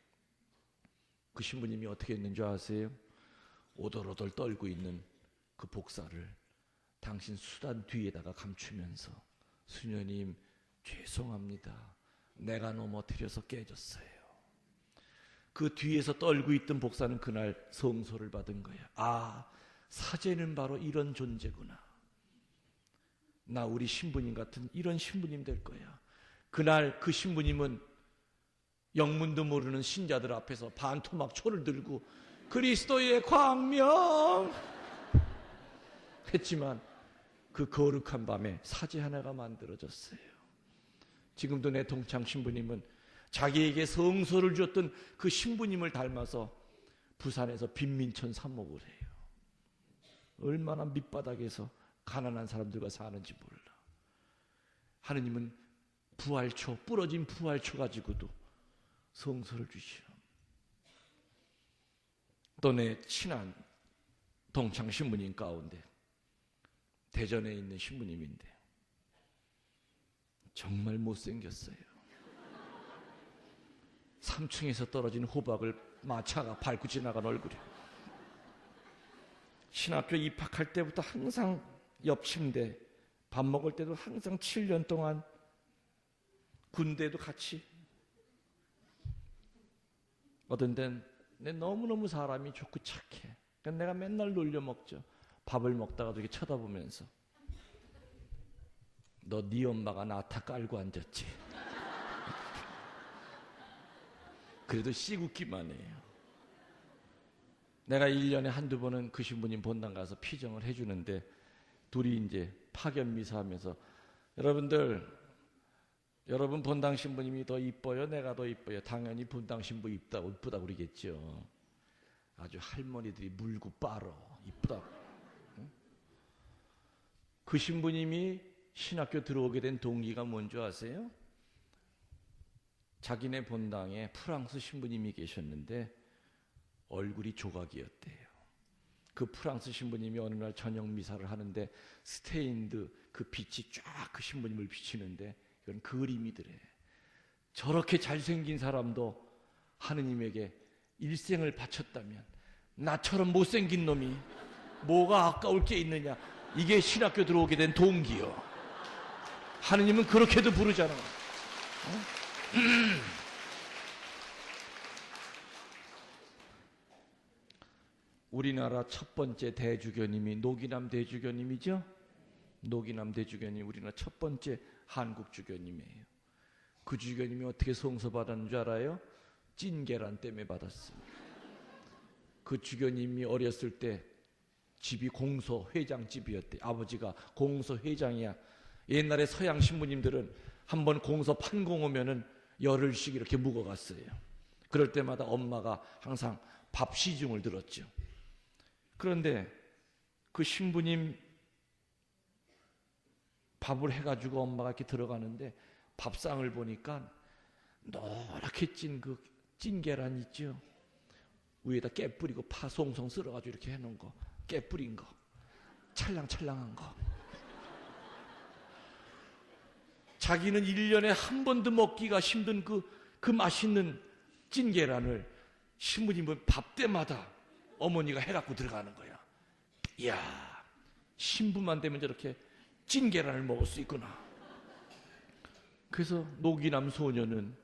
[SPEAKER 1] 그 신부님이 어떻게 했는 줄 아세요? 오돌오돌 떨고 있는 그 복사를 당신 수단 뒤에다가 감추면서 수녀님 죄송합니다. 내가 넘어뜨려서 깨졌어요. 그 뒤에서 떨고 있던 복사는 그날 성소를 받은 거야. 아, 사제는 바로 이런 존재구나. 나 우리 신부님 같은 이런 신부님 될 거야. 그날 그 신부님은 영문도 모르는 신자들 앞에서 반토막 초를 들고 그리스도의 광명 했지만 그 거룩한 밤에 사제 하나가 만들어졌어요. 지금도 내 동창 신부님은 자기에게 성소를 줬던 그 신부님을 닮아서 부산에서 빈민촌 사목을 해요. 얼마나 밑바닥에서 가난한 사람들과 사는지 몰라. 하느님은 부활초, 부러진 부활초 가지고도 성소를 주시오. 또 내 친한 동창 신부님 가운데 대전에 있는 신부님인데 정말 못생겼어요. 3층에서 떨어진 호박을 마차가 밟고 지나간 얼굴이. 신학교 입학할 때부터 항상 옆 침대, 밥 먹을 때도 항상 7년 동안 군대도 같이. 어떤 데는 내 너무너무 사람이 좋고 착해. 그러니까 내가 맨날 놀려 먹죠. 밥을 먹다가도 이렇게 쳐다보면서 너 네 엄마가 나타 깔고 앉았지. 그래도 씩 웃기만 해요. 내가 1년에 한두 번은 그 신부님 본당 가서 피정을 해주는데 둘이 이제 파견 미사하면서 여러분 본당 신부님이 더 이뻐요? 내가 더 이뻐요? 당연히 본당 신부 이쁘다 그러겠죠. 아주 할머니들이 물고 빨어 이쁘다고. 그 신부님이 신학교 들어오게 된 동기가 뭔지 아세요? 자기네 본당에 프랑스 신부님이 계셨는데 얼굴이 조각이었대요. 그 프랑스 신부님이 어느 날 저녁 미사를 하는데 스테인드 그 빛이 쫙 그 신부님을 비치는데 이건 그림이더래. 저렇게 잘생긴 사람도 하느님에게 일생을 바쳤다면 나처럼 못생긴 놈이 뭐가 아까울 게 있느냐. 이게 신학교 들어오게 된 동기요. 하느님은 그렇게도 부르잖아. 우리나라 첫 번째 대주교님이 노기남 대주교님이죠. 노기남 대주교님 우리나라 첫 번째 한국 주교님이에요. 그 주교님이 어떻게 성서 받았는 줄 알아요? 찐계란 때문에 받았어요. 그 주교님이 어렸을 때 집이 공소 회장집이었대. 아버지가 공소 회장이야. 옛날에 서양 신부님들은 한번 공소 판공 오면은 열흘씩 이렇게 묵어갔어요. 그럴 때마다 엄마가 항상 밥 시중을 들었죠. 그런데 그 신부님 밥을 해가지고 엄마가 이렇게 들어가는데 밥상을 보니까 노랗게 찐 그 찐계란 있죠. 위에다 깨 뿌리고 파 송송 썰어가지고 이렇게 해놓은 거, 깨 뿌린 거, 찰랑찰랑한 거. 자기는 1년에 한 번도 먹기가 힘든 그 맛있는 찐계란을 신부님은 밥 때마다 어머니가 해갖고 들어가는 거야. 이야, 신부만 되면 저렇게 찐계란을 먹을 수 있구나. 그래서 노기남 소녀는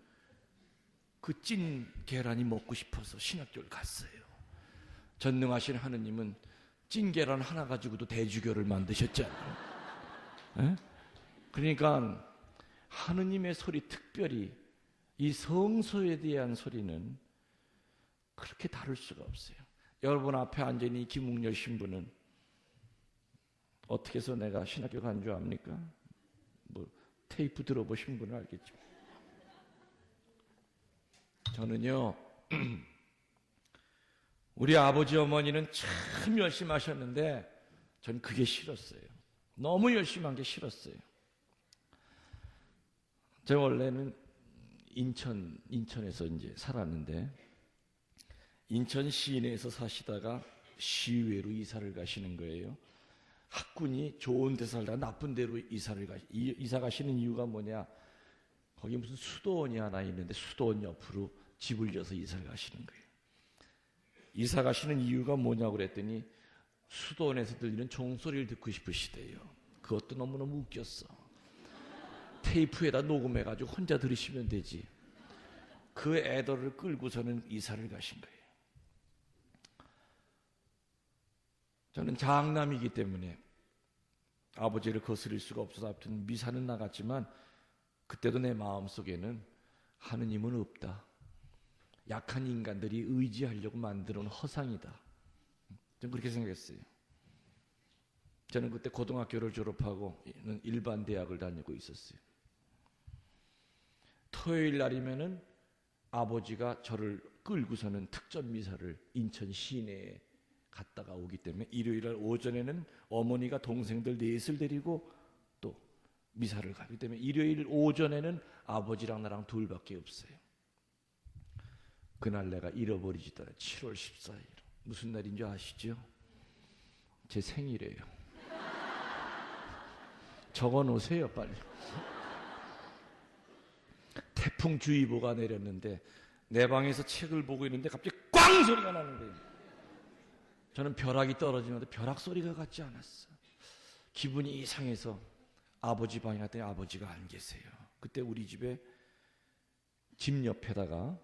[SPEAKER 1] 그 찐계란이 먹고 싶어서 신학교를 갔어요. 전능하신 하느님은 찐계란 하나 가지고도 대주교를 만드셨잖아요. 에? 그러니까 하느님의 소리, 특별히 이 성소에 대한 소리는 그렇게 다룰 수가 없어요. 여러분 앞에 앉아있는 이 김웅열 신부는 어떻게 해서 내가 신학교 간 줄 압니까? 뭐 테이프 들어보신 분은 알겠죠. 저는요 우리 아버지 어머니는 참 열심히 하셨는데 전 그게 싫었어요. 너무 열심히 한 게 싫었어요. 제가 원래는 인천에서 이제 살았는데 인천 시내에서 사시다가 시외로 이사를 가시는 거예요. 학군이 좋은 데 살다가 나쁜 데로 이사 가시는 이유가 뭐냐? 거기 무슨 수도원이 하나 있는데 수도원 옆으로 집을 져서 이사를 가시는 거예요. 이사 가시는 이유가 뭐냐고 그랬더니 수도원에서 들리는 종소리를 듣고 싶으시대요. 그것도 너무너무 웃겼어. 테이프에다 녹음해가지고 혼자 들으시면 되지. 그 애들을 끌고서는 이사를 가신 거예요. 저는 장남이기 때문에 아버지를 거스릴 수가 없어서 아무튼 미사는 나갔지만 그때도 내 마음속에는 하느님은 없다. 약한 인간들이 의지하려고 만들어 놓은 허상이다. 저는 그렇게 생각했어요. 저는 그때 고등학교를 졸업하고 일반 대학을 다니고 있었어요. 토요일 날이면은 아버지가 저를 끌고서는 특전 미사를 인천 시내에 갔다가 오기 때문에 일요일 날 오전에는 어머니가 동생들 넷을 데리고 또 미사를 가기 때문에 일요일 오전에는 아버지랑 나랑 둘밖에 없어요. 그날 내가 잃어버리지도 않아요. 7월 14일. 무슨 날인 줄 아시죠? 제 생일이에요. 적어 놓으세요, 빨리. 태풍주의보가 내렸는데 내 방에서 책을 보고 있는데 갑자기 꽝 소리가 나는 거예요. 저는 벼락이 떨어지는데 벼락 소리가 같지 않았어. 기분이 이상해서 아버지 방에 갔더니 아버지가 안 계세요. 그때 우리 집에 집 옆에다가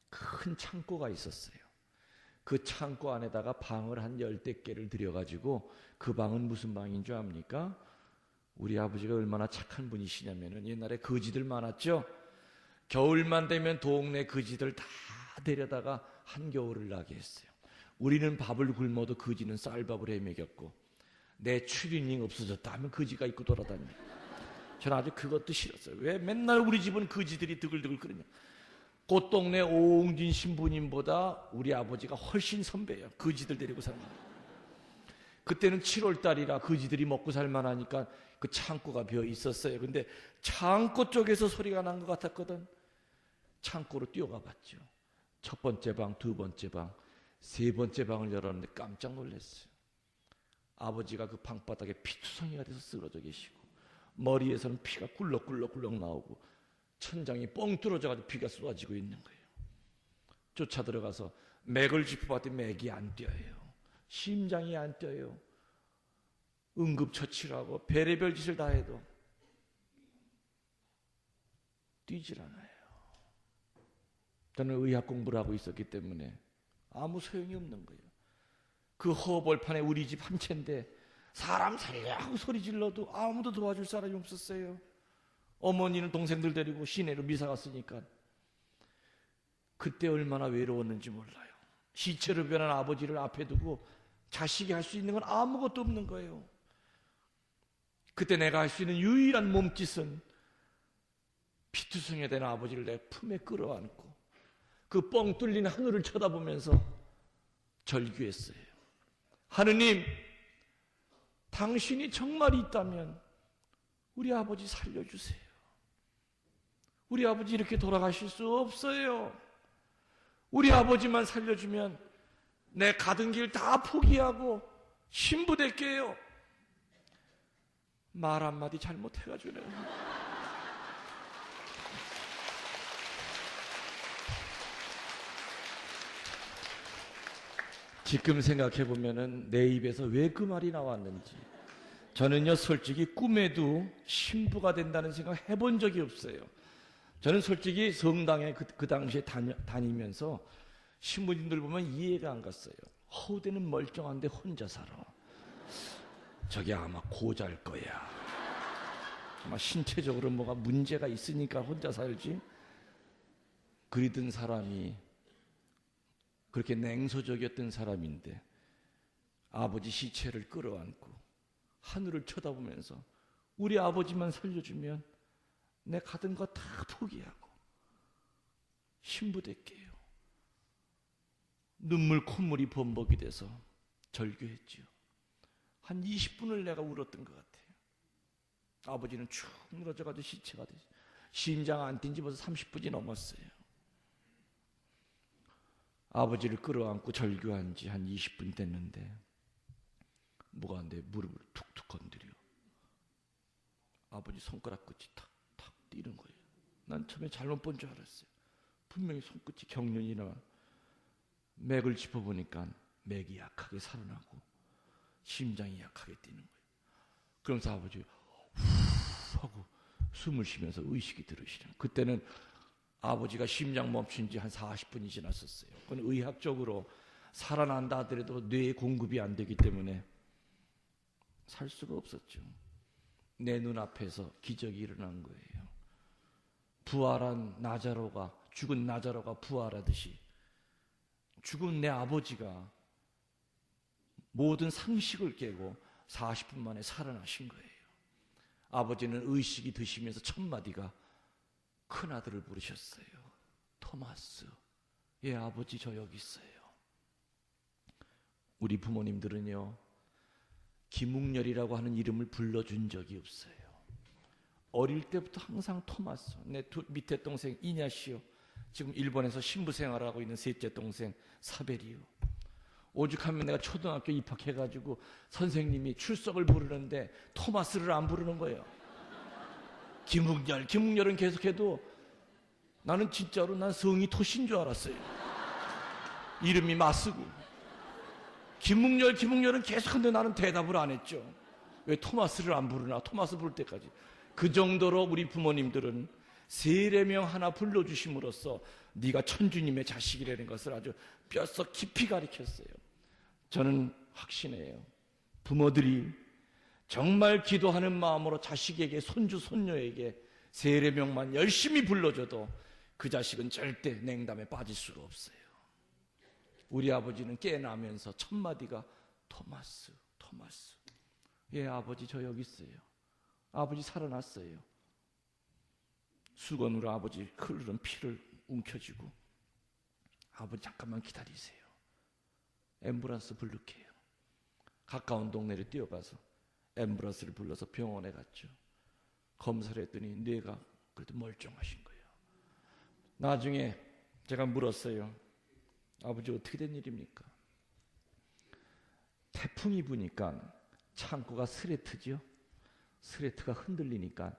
[SPEAKER 1] 큰 창고가 있었어요. 그 창고 안에다가 방을 한 10대 개를 들여가지고 그 방은 무슨 방인 줄 압니까? 우리 아버지가 얼마나 착한 분이시냐면은 옛날에 거지들 많았죠? 겨울만 되면 동네 거지들 다 데려다가 한겨울을 나게 했어요. 우리는 밥을 굶어도 거지는 쌀밥을 해 먹였고 내 추리닝 없어졌다 하면 거지가 입고 돌아다녀요. 저는 아주 그것도 싫었어요. 왜 맨날 우리 집은 거지들이 드글드글 끓느냐. 꽃동네 오웅진 신부님보다 우리 아버지가 훨씬 선배예요. 거지들 데리고 사는 거예요. 그때는 7월달이라 거지들이 먹고 살만하니까 그 창고가 비어 있었어요. 근데 창고 쪽에서 소리가 난 것 같았거든. 창고로 뛰어가 봤죠. 첫 번째 방, 두 번째 방, 세 번째 방을 열었는데 깜짝 놀랐어요. 아버지가 그 방바닥에 피투성이가 돼서 쓰러져 계시고 머리에서는 피가 꿀럭꿀럭꿀럭 나오고 천장이 뻥 뚫어져가지고 피가 쏟아지고 있는 거예요. 쫓아 들어가서 맥을 짚어봤더니 맥이 안 뛰어요. 심장이 안 뛰어요. 응급처치를 하고 별의별 짓을 다 해도 뛰질 않아요. 저는 의학 공부를 하고 있었기 때문에 아무 소용이 없는 거예요. 그 허벌판에 우리 집 한 채인데 사람 살려고 소리 질러도 아무도 도와줄 사람이 없었어요. 어머니는 동생들 데리고 시내로 미사 갔으니까. 그때 얼마나 외로웠는지 몰라요. 시체로 변한 아버지를 앞에 두고 자식이 할 수 있는 건 아무것도 없는 거예요. 그때 내가 할 수 있는 유일한 몸짓은 피투성이 된 아버지를 내 품에 끌어안고 그 뻥 뚫린 하늘을 쳐다보면서 절규했어요. 하느님, 당신이 정말 있다면 우리 아버지 살려주세요. 우리 아버지 이렇게 돌아가실 수 없어요. 우리 아버지만 살려주면 내 가던 길 다 포기하고 신부 될게요. 말 한마디 잘못해가지고 내가. 지금 생각해보면 내 입에서 왜 그 말이 나왔는지. 저는요 솔직히 꿈에도 신부가 된다는 생각 해본 적이 없어요. 저는 솔직히 성당에 그 당시에 다니면서 신부님들 보면 이해가 안 갔어요. 허우대는 멀쩡한데 혼자 살아. 저게 아마 고자일 거야. 아마 신체적으로 뭐가 문제가 있으니까 혼자 살지. 그리던 사람이 그렇게 냉소적이었던 사람인데 아버지 시체를 끌어안고 하늘을 쳐다보면서 우리 아버지만 살려주면 내 가던 거 다 포기하고 신부 될게요. 눈물 콧물이 범벅이 돼서 절규했지요. 한 20분을 내가 울었던 것 같아요. 아버지는 축 늘어져가지고 시체가 됐어요. 심장 안 뛴 지 벌써 30분이 넘었어요. 아버지를 끌어안고 절규한 지 한 20분 됐는데 뭐가 내 무릎을 툭툭 건드려. 아버지 손가락 끝이 탁탁 뛰는 거예요. 난 처음에 잘못 본 줄 알았어요. 분명히 손끝이 경련이나 맥을 짚어보니까 맥이 약하게 살아나고 심장이 약하게 뛰는 거예요. 그러면서 아버지 후 하고 숨을 쉬면서 의식이 들으시는. 그때는 아버지가 심장 멈춘 지 한 40분이 지났었어요. 그건 의학적으로 살아난다 하더라도 뇌에 공급이 안 되기 때문에 살 수가 없었죠. 내 눈앞에서 기적이 일어난 거예요. 부활한 나자로가, 죽은 나자로가 부활하듯이 죽은 내 아버지가 모든 상식을 깨고 40분 만에 살아나신 거예요. 아버지는 의식이 드시면서 첫 마디가 큰아들을 부르셨어요. 토마스, 예 아버지 저 여기 있어요. 우리 부모님들은요 김웅렬이라고 하는 이름을 불러준 적이 없어요. 어릴 때부터 항상 토마스, 내 밑에 동생 이냐시오, 지금 일본에서 신부 생활하고 있는 셋째 동생 사베리오. 오죽하면 내가 초등학교 입학해가지고 선생님이 출석을 부르는데 토마스를 안 부르는 거예요. 김웅렬은 계속해도 나는 진짜로 난 성이 토신 줄 알았어요. 이름이 맞쓰고. 김웅렬은 계속하는데 나는 대답을 안 했죠. 왜 토마스를 안 부르나? 토마스 부를 때까지. 그 정도로 우리 부모님들은 세례명 하나 불러주심으로써 네가 천주님의 자식이라는 것을 아주 뼛속 깊이 가르쳤어요. 저는 확신해요. 부모들이 정말 기도하는 마음으로 자식에게, 손주, 손녀에게 세례명만 열심히 불러줘도 그 자식은 절대 냉담에 빠질 수가 없어요. 우리 아버지는 깨나면서 첫 마디가 토마스, 토마스. 예, 아버지 저 여기 있어요. 아버지 살아났어요. 수건으로 아버지 흐르는 피를 움켜쥐고 아버지 잠깐만 기다리세요. 앰뷸런스 부를게요. 가까운 동네를 뛰어가서 앰뷸런스를 불러서 병원에 갔죠. 검사를 했더니 뇌가 그래도 멀쩡하신 거예요. 나중에 제가 물었어요. 아버지 어떻게 된 일입니까? 태풍이 부니까 창고가 스레트죠. 스레트가 흔들리니까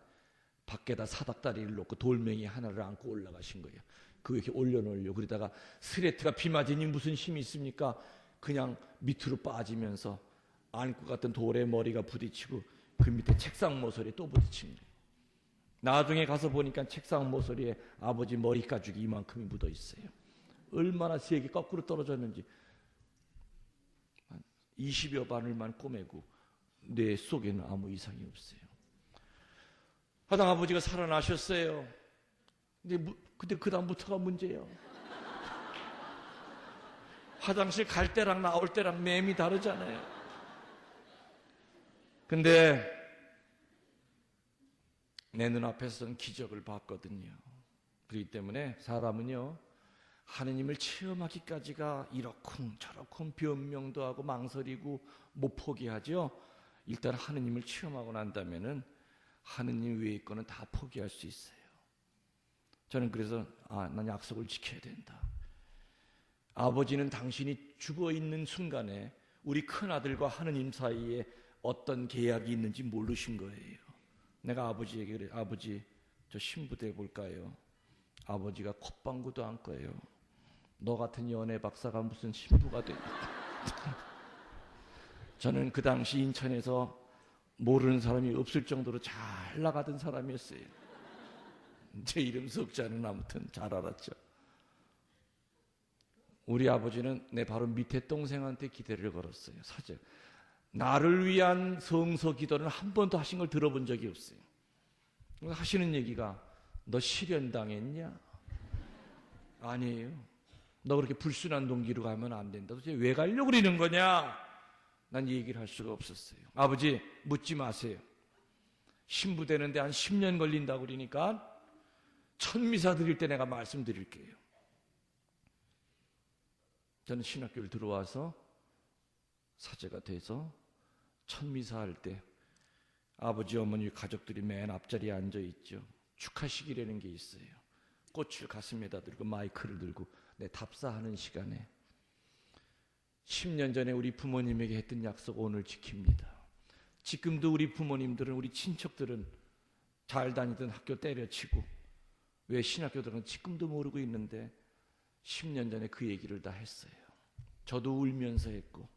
[SPEAKER 1] 밖에다 사닥다리를 놓고 돌멩이 하나를 안고 올라가신 거예요. 그거 이렇게 올려놓으려고. 그러다가 스레트가 비 맞으니 무슨 힘이 있습니까? 그냥 밑으로 빠지면서 안고 갔던 돌에 머리가 부딪히고 그 밑에 책상 모서리에 또 부딪힌 거예요. 나중에 가서 보니까 책상 모서리에 아버지 머리 가죽이 이만큼이 묻어 있어요. 얼마나 세게 거꾸로 떨어졌는지. 20여 바늘만 꼬매고 뇌 속에는 아무 이상이 없어요. 하당 아버지가 살아나셨어요. 근데 그 다음부터가 문제예요. 화장실 갈 때랑 나올 때랑 맴이 다르잖아요. 근데 내 눈앞에서는 기적을 봤거든요. 그렇기 때문에 사람은요 하느님을 체험하기까지가 이렇쿵 저렇쿵 변명도 하고 망설이고 못 포기하죠. 일단 하느님을 체험하고 난다면은 하느님 외의 거는 다 포기할 수 있어요. 저는 그래서 난 약속을 지켜야 된다. 아버지는 당신이 죽어있는 순간에 우리 큰아들과 하느님 사이에 어떤 계약이 있는지 모르신 거예요. 내가 아버지에게 그래. 아버지 저 신부 돼 볼까요? 아버지가 콧방구도 안 거예요. 너 같은 연애 박사가 무슨 신부가 돼. 저는 그 당시 인천에서 모르는 사람이 없을 정도로 잘 나가던 사람이었어요. 제 이름 석자는 아무튼 잘 알았죠. 우리 아버지는 내 바로 밑에 동생한테 기대를 걸었어요. 사실 나를 위한 성서 기도는 한 번도 하신 걸 들어본 적이 없어요. 하시는 얘기가 너 실현당했냐? 아니에요. 너 그렇게 불순한 동기로 가면 안 된다. 도대체 왜 가려고 그러는 거냐? 난 얘기를 할 수가 없었어요. 아버지 묻지 마세요. 신부 되는데 한 10년 걸린다고 그러니까 천미사 드릴 때 내가 말씀드릴게요. 저는 신학교를 들어와서 사제가 돼서 첫 미사할 때 아버지, 어머니, 가족들이 맨 앞자리에 앉아 있죠. 축하식이라는 게 있어요. 꽃을 가슴에다 들고 마이크를 들고 답사하는 시간에 10년 전에 우리 부모님에게 했던 약속 오늘 지킵니다. 지금도 우리 부모님들은, 우리 친척들은 잘 다니던 학교 때려치고 왜 신학교 들어간 지금도 모르고 있는데 10년 전에 그 얘기를 다 했어요. 저도 울면서 했고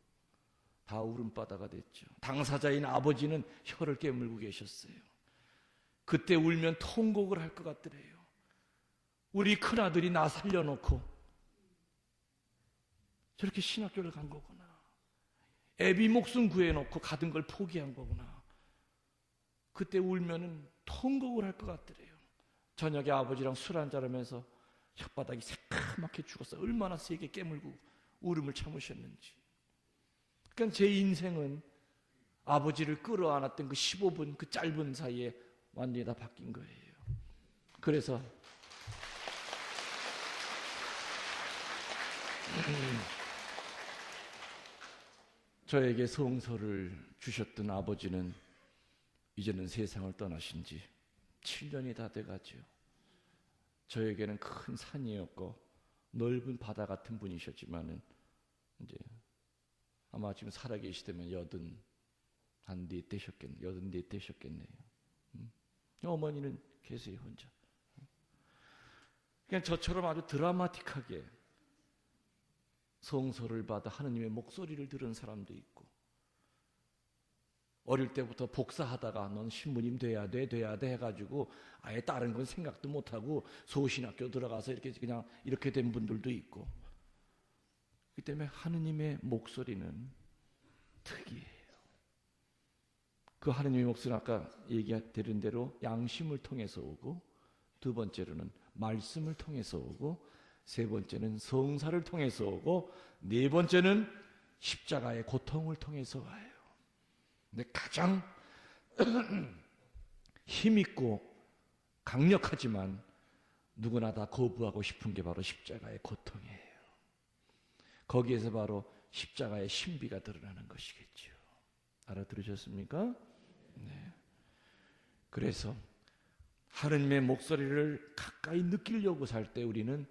[SPEAKER 1] 다 울음바다가 됐죠. 당사자인 아버지는 혀를 깨물고 계셨어요. 그때 울면 통곡을 할 것 같더래요. 우리 큰아들이 나 살려놓고 저렇게 신학교를 간 거구나. 애비 목숨 구해놓고 가던 걸 포기한 거구나. 그때 울면은 통곡을 할 것 같더래요. 저녁에 아버지랑 술 한잔하면서 혓바닥이 새까맣게 죽었어. 얼마나 세게 깨물고 울음을 참으셨는지. 그러니까 제 인생은 아버지를 끌어안았던 그 15분 그 짧은 사이에 완전히 다 바뀐 거예요. 그래서 저에게 성서를 주셨던 아버지는 이제는 세상을 떠나신 지 7년이 다 돼가죠. 저에게는 큰 산이었고 넓은 바다 같은 분이셨지만은 이제 아마 지금 살아계시다면 84 되셨겠네요. 어머니는 계세요, 혼자. 그냥 저처럼 아주 드라마틱하게 성서를 받아 하느님의 목소리를 들은 사람도 있고, 어릴 때부터 복사하다가 넌 신부님 돼야 돼 해가지고 아예 다른 건 생각도 못하고 소신학교 들어가서 그냥 이렇게 된 분들도 있고. 그 때문에 하느님의 목소리는 특이해요. 그 하느님의 목소리는 아까 얘기드린 대로 양심을 통해서 오고, 두 번째로는 말씀을 통해서 오고, 세 번째는 성사를 통해서 오고, 네 번째는 십자가의 고통을 통해서 와요. 근데 가장 힘있고 강력하지만 누구나 다 거부하고 싶은 게 바로 십자가의 고통이에요. 거기에서 바로 십자가의 신비가 드러나는 것이겠죠. 알아들으셨습니까? 네. 그래서 하느님의 목소리를 가까이 느끼려고 살 때 우리는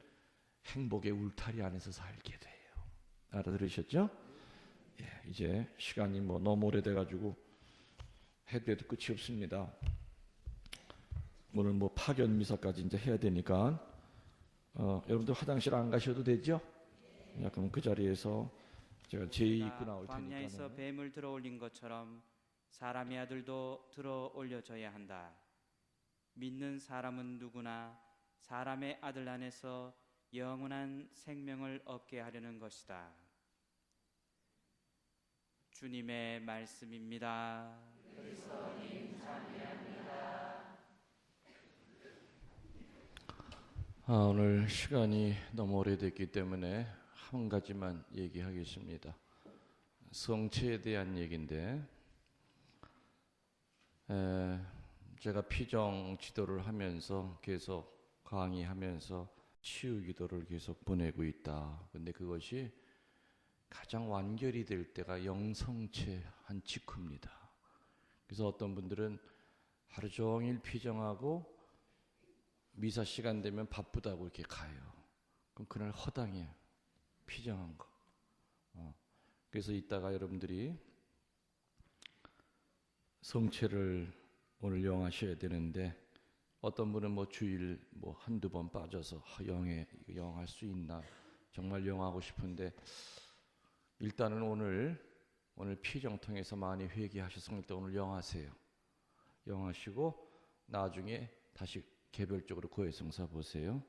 [SPEAKER 1] 행복의 울타리 안에서 살게 돼요. 알아들으셨죠? 예, 이제 시간이 너무 오래돼가지고 해도 끝이 없습니다. 오늘 파견 미사까지 이제 해야 되니까 여러분들 화장실 안 가셔도 되죠? 그럼 그 자리에서 제가 제의 입고 나올 테니까.
[SPEAKER 2] 광야에서 뱀을 들어올린 것처럼 사람의 아들도 들어올려져야 한다. 믿는 사람은 누구나 사람의 아들 안에서 영원한 생명을 얻게 하려는 것이다. 주님의 말씀입니다. 그리스도님 찬미합니다.
[SPEAKER 1] 오늘 시간이 너무 오래됐기 때문에 한 가지만 얘기하겠습니다. 성체에 대한 얘기인데, 제가 피정 지도를 하면서 계속 강의하면서 치유 기도를 계속 보내고 있다. 근데 그것이 가장 완결이 될 때가 영성체 한 직후입니다. 그래서 어떤 분들은 하루 종일 피정하고 미사 시간 되면 바쁘다고 이렇게 가요. 그럼 그날 허당해요. 피정한 거. 그래서 이따가 여러분들이 성체를 오늘 영하셔야 되는데, 어떤 분은 주일 한두 번 빠져서 영할 수 있나, 정말 영하고 싶은데, 일단은 오늘 피정 통해서 많이 회개하셨으면 일단 오늘 영하세요. 영하시고 나중에 다시 개별적으로 고해성사 보세요.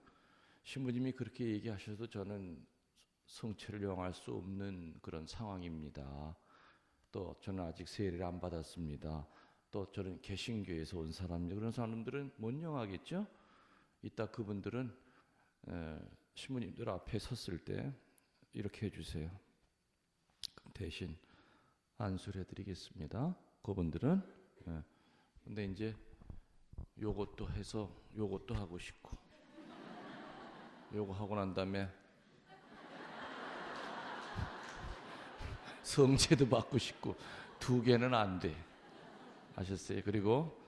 [SPEAKER 1] 신부님이 그렇게 얘기하셔도 저는 성체를 영할 수 없는 그런 상황입니다. 또 저는 아직 세례를 안 받았습니다. 또 저는 개신교에서 온 사람입니다. 그런 사람들은 못 영하겠죠? 이따 그분들은 신부님들 앞에 섰을 때 이렇게 해주세요. 그럼 대신 안수를 해드리겠습니다. 그분들은. 근데 이제 요것도 해서 요것도 하고 싶고, 요거 하고 난 다음에 성체도 받고 싶고 두 개는 안 돼. 아셨어요? 그리고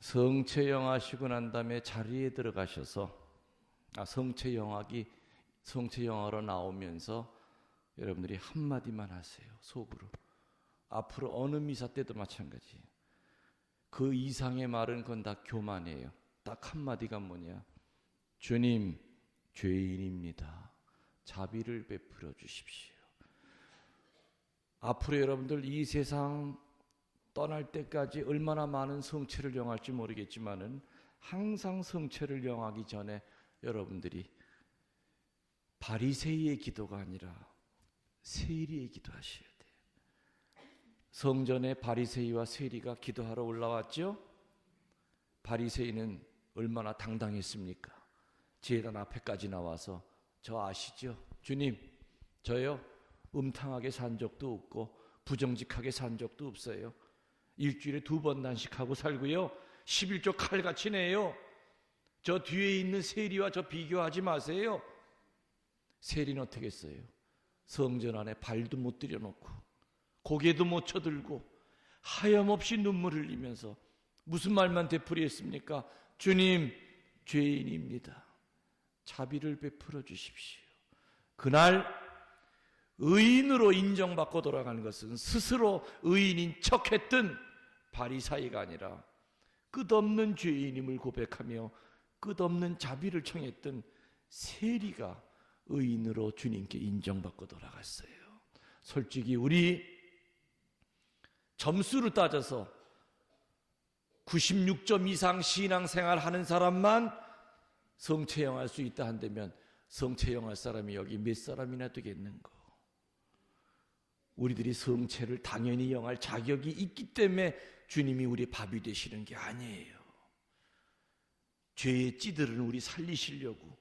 [SPEAKER 1] 성체 영하시고 난 다음에 자리에 들어가셔서 성체 영하로 나오면서 여러분들이 한마디만 하세요. 속으로. 앞으로 어느 미사 때도 마찬가지예요. 그 이상의 말은 그건 다 교만이에요. 딱 한마디가 뭐냐? 주님, 죄인입니다. 자비를 베풀어 주십시오. 앞으로 여러분들 이 세상 떠날 때까지 얼마나 많은 성체를 영할지 모르겠지만은 항상 성체를 영하기 전에 여러분들이 바리새이의 기도가 아니라 세리의 기도하셔야 돼요. 성전에 바리새이와 세리가 기도하러 올라왔죠. 바리새이는 얼마나 당당했습니까? 제단 앞에까지 나와서 저 아시죠? 주님, 저요 음탕하게 산 적도 없고 부정직하게 산 적도 없어요. 일주일에 2번 단식하고 살고요. 11조 칼같이 내요. 저 뒤에 있는 세리와 저 비교하지 마세요. 세리는 어떻게 했어요? 성전 안에 발도 못 들여놓고 고개도 못 쳐들고 하염없이 눈물 흘리면서 무슨 말만 되풀이했습니까? 주님, 죄인입니다. 자비를 베풀어 주십시오. 그날 의인으로 인정받고 돌아가는 것은 스스로 의인인 척했던 바리사이가 아니라 끝없는 죄인임을 고백하며 끝없는 자비를 청했던 세리가 의인으로 주님께 인정받고 돌아갔어요. 솔직히 우리 점수로 따져서 96점 이상 신앙생활 하는 사람만 성체영할 수 있다 한다면 성체영할 사람이 여기 몇 사람이나 되겠는가? 우리들이 성체를 당연히 영할 자격이 있기 때문에 주님이 우리 밥이 되시는 게 아니에요. 죄의 찌들은 우리 살리시려고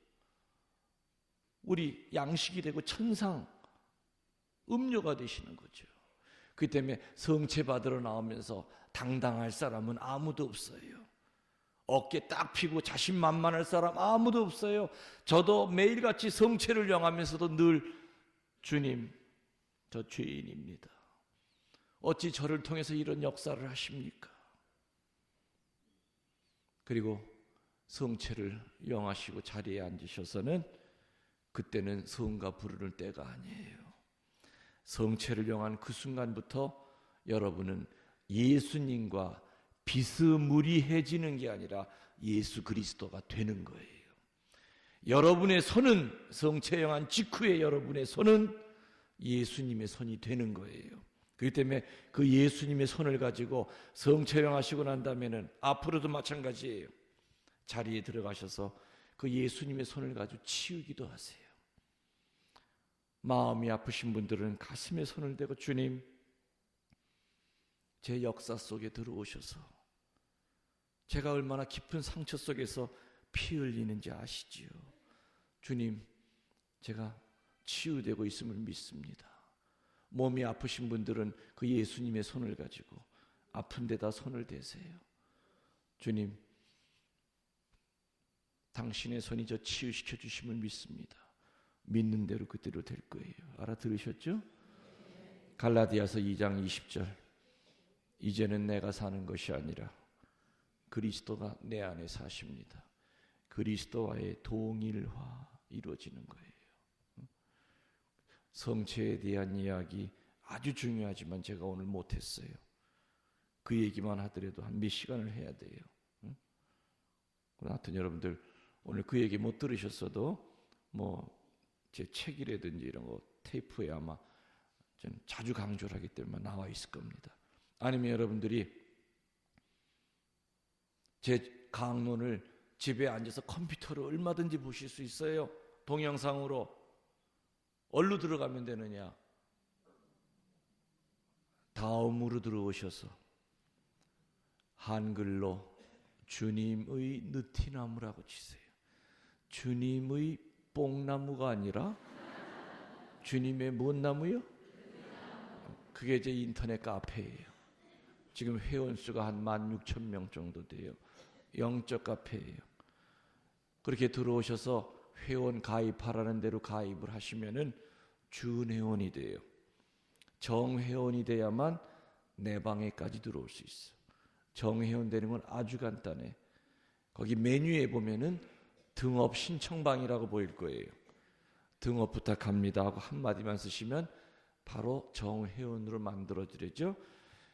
[SPEAKER 1] 우리 양식이 되고 천상 음료가 되시는 거죠. 그 때문에 성체 받으러 나오면서 당당할 사람은 아무도 없어요. 어깨 딱 펴고 자신만만할 사람 아무도 없어요. 저도 매일같이 성체를 영하면서도 늘 주님, 저 죄인입니다. 어찌 저를 통해서 이런 역사를 하십니까? 그리고 성체를 영하시고 자리에 앉으셔서는 그때는 성가 부르는 때가 아니에요. 성체를 영한 그 순간부터 여러분은 예수님과 비스무리해지는 게 아니라 예수 그리스도가 되는 거예요. 여러분의 손은 성체 영한 직후에 여러분의 손은 예수님의 손이 되는 거예요. 그렇기 때문에 그 예수님의 손을 가지고 성체 영하시고 난 다음에는 앞으로도 마찬가지예요. 자리에 들어가셔서 그 예수님의 손을 가지고 치우기도 하세요. 마음이 아프신 분들은 가슴에 손을 대고 주님, 제 역사 속에 들어오셔서 제가 얼마나 깊은 상처 속에서 피 흘리는지 아시지요. 주님, 제가 치유되고 있음을 믿습니다. 몸이 아프신 분들은 그 예수님의 손을 가지고 아픈 데다 손을 대세요. 주님, 당신의 손이 저 치유시켜 주심을 믿습니다. 믿는 대로 그대로 될 거예요. 알아들으셨죠? 갈라디아서 2장 20절. 이제는 내가 사는 것이 아니라 그리스도가 내 안에 사십니다. 그리스도와의 동일화 이루어지는 거예요. 성체에 대한 이야기 아주 중요하지만 제가 오늘 못했어요. 그 얘기만 하더라도 한 몇 시간을 해야 돼요. 하여튼 여러분들 오늘 그 얘기 못 들으셨어도 제 책이라든지 이런 거 테이프에 아마 저는 자주 강조를 하기 때문에 나와 있을 겁니다. 아니면 여러분들이 제 강론을 집에 앉아서 컴퓨터로 얼마든지 보실 수 있어요. 동영상으로. 어디로 들어가면 되느냐? 다음으로 들어오셔서 한글로 주님의 느티나무라고 치세요. 주님의 뽕나무가 아니라 주님의 뭔 나무요? 그게 제 인터넷 카페예요. 지금 회원수가 한 16,000명 정도 돼요. 영적 카페예요. 그렇게 들어오셔서 회원 가입하라는 대로 가입을 하시면은 준회원이 돼요. 정회원이 돼야만 내 방에까지 들어올 수 있어. 정회원 되는 건 아주 간단해. 거기 메뉴에 보면은 등업 신청방이라고 보일 거예요. 등업 부탁합니다 하고 한마디만 쓰시면 바로 정회원으로 만들어지죠.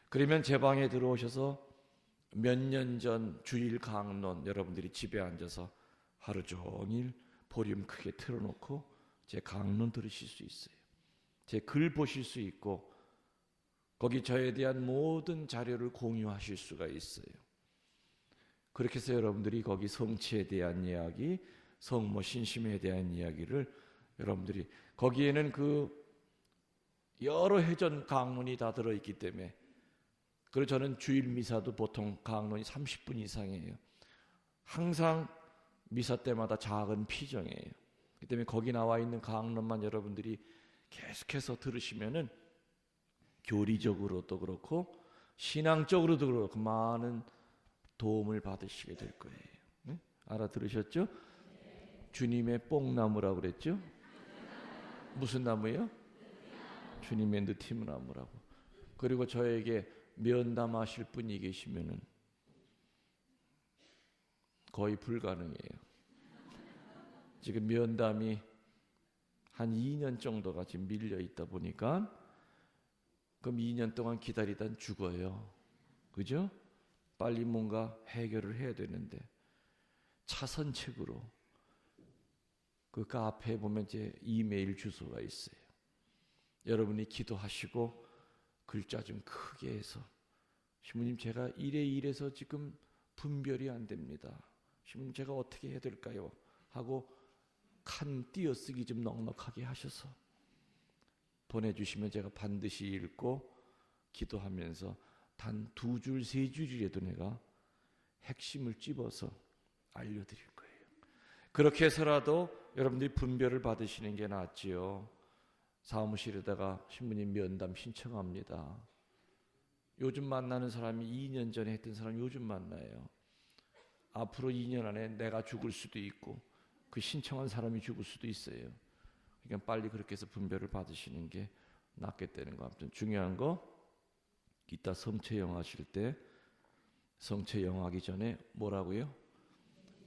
[SPEAKER 1] 그러면 제 방에 들어오셔서 몇 년 전 주일 강론 여러분들이 집에 앉아서 하루 종일 볼륨 크게 틀어놓고 제 강론 들으실 수 있어요. 제 글 보실 수 있고 거기 저에 대한 모든 자료를 공유하실 수가 있어요. 그렇게 해서 여러분들이 거기 성취에 대한 이야기, 성모 신심에 대한 이야기를 여러분들이 거기에는 그 여러 회전 강론이 다 들어있기 때문에 그리고 저는 주일 미사도 보통 강론이 30분 이상이에요. 항상 미사 때마다 작은 피정이에요. 그렇기 때문에 거기 나와 있는 강론만 여러분들이 계속해서 들으시면은 교리적으로도 그렇고 신앙적으로도 그렇고 많은 도움을 받으시게 될 거예요. 네? 알아들으셨죠? 주님의 뽕나무라고 그랬죠? 무슨 나무예요? 주님의 느티나무라고. 그리고 저에게 면담하실 분이 계시면은 거의 불가능해요. 지금 면담이 한 2년 정도가 지금 밀려 있다 보니까 그럼 2년 동안 기다리다 죽어요. 그죠? 빨리 뭔가 해결을 해야 되는데 차선책으로 그 카페에 보면 제 이메일 주소가 있어요. 여러분이 기도하시고 글자 좀 크게 해서 신부님 제가 이래서 지금 분별이 안 됩니다. 신부님 제가 어떻게 해야 될까요? 하고 칸 띄어쓰기 좀 넉넉하게 하셔서 보내주시면 제가 반드시 읽고 기도하면서 단 2줄, 3줄이라도 내가 핵심을 찝어서 알려드릴 거예요. 그렇게 해서라도 여러분들이 분별을 받으시는 게 낫지요. 사무실에다가 신부님 면담 신청합니다. 요즘 만나는 사람이 2년 전에 했던 사람이 요즘 만나요. 앞으로 2년 안에 내가 죽을 수도 있고 그 신청한 사람이 죽을 수도 있어요. 그러니까 빨리 그렇게 해서 분별을 받으시는 게 낫겠다는 거. 아무튼 중요한 거 이따 성체영 하실 때 성체영 하기 전에 뭐라고요?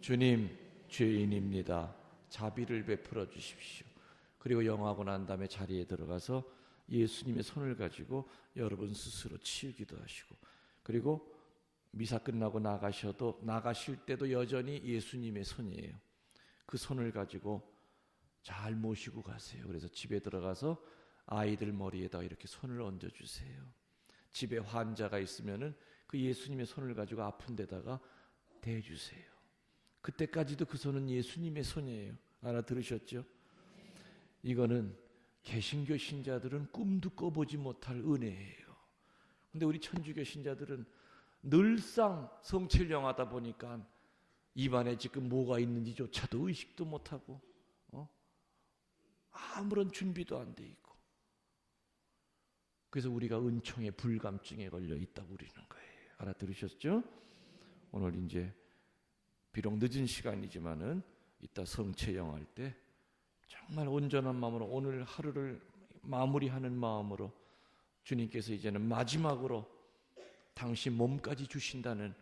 [SPEAKER 1] 주님 죄인입니다. 자비를 베풀어 주십시오. 그리고 영하고 난 다음에 자리에 들어가서 예수님의 손을 가지고 여러분 스스로 치우기도 하시고 그리고 미사 끝나고 나가실 때도 여전히 예수님의 손이에요. 그 손을 가지고 잘 모시고 가세요. 그래서 집에 들어가서 아이들 머리에다 이렇게 손을 얹어주세요. 집에 환자가 있으면은 그 예수님의 손을 가지고 아픈 데다가 대주세요. 그때까지도 그 손은 예수님의 손이에요. 알아들으셨죠? 이거는 개신교 신자들은 꿈도 꿔보지 못할 은혜예요. 근데 우리 천주교 신자들은 늘상 성칠영하다 보니까 입안에 지금 뭐가 있는지조차도 의식도 못하고 아무런 준비도 안 돼 있고 그래서 우리가 은총의 불감증에 걸려 있다고 그러는 거예요. 알아들으셨죠? 오늘 이제 비록 늦은 시간이지만은 이따 성체영할 때 정말 온전한 마음으로 오늘 하루를 마무리하는 마음으로 주님께서 이제는 마지막으로 당신 몸까지 주신다는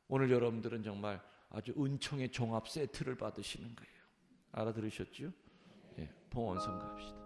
[SPEAKER 1] 오늘 여러분들은 정말 아주 은총의 종합 세트를 받으시는 거예요. 알아들으셨죠? 예, 봉헌 성가합시다.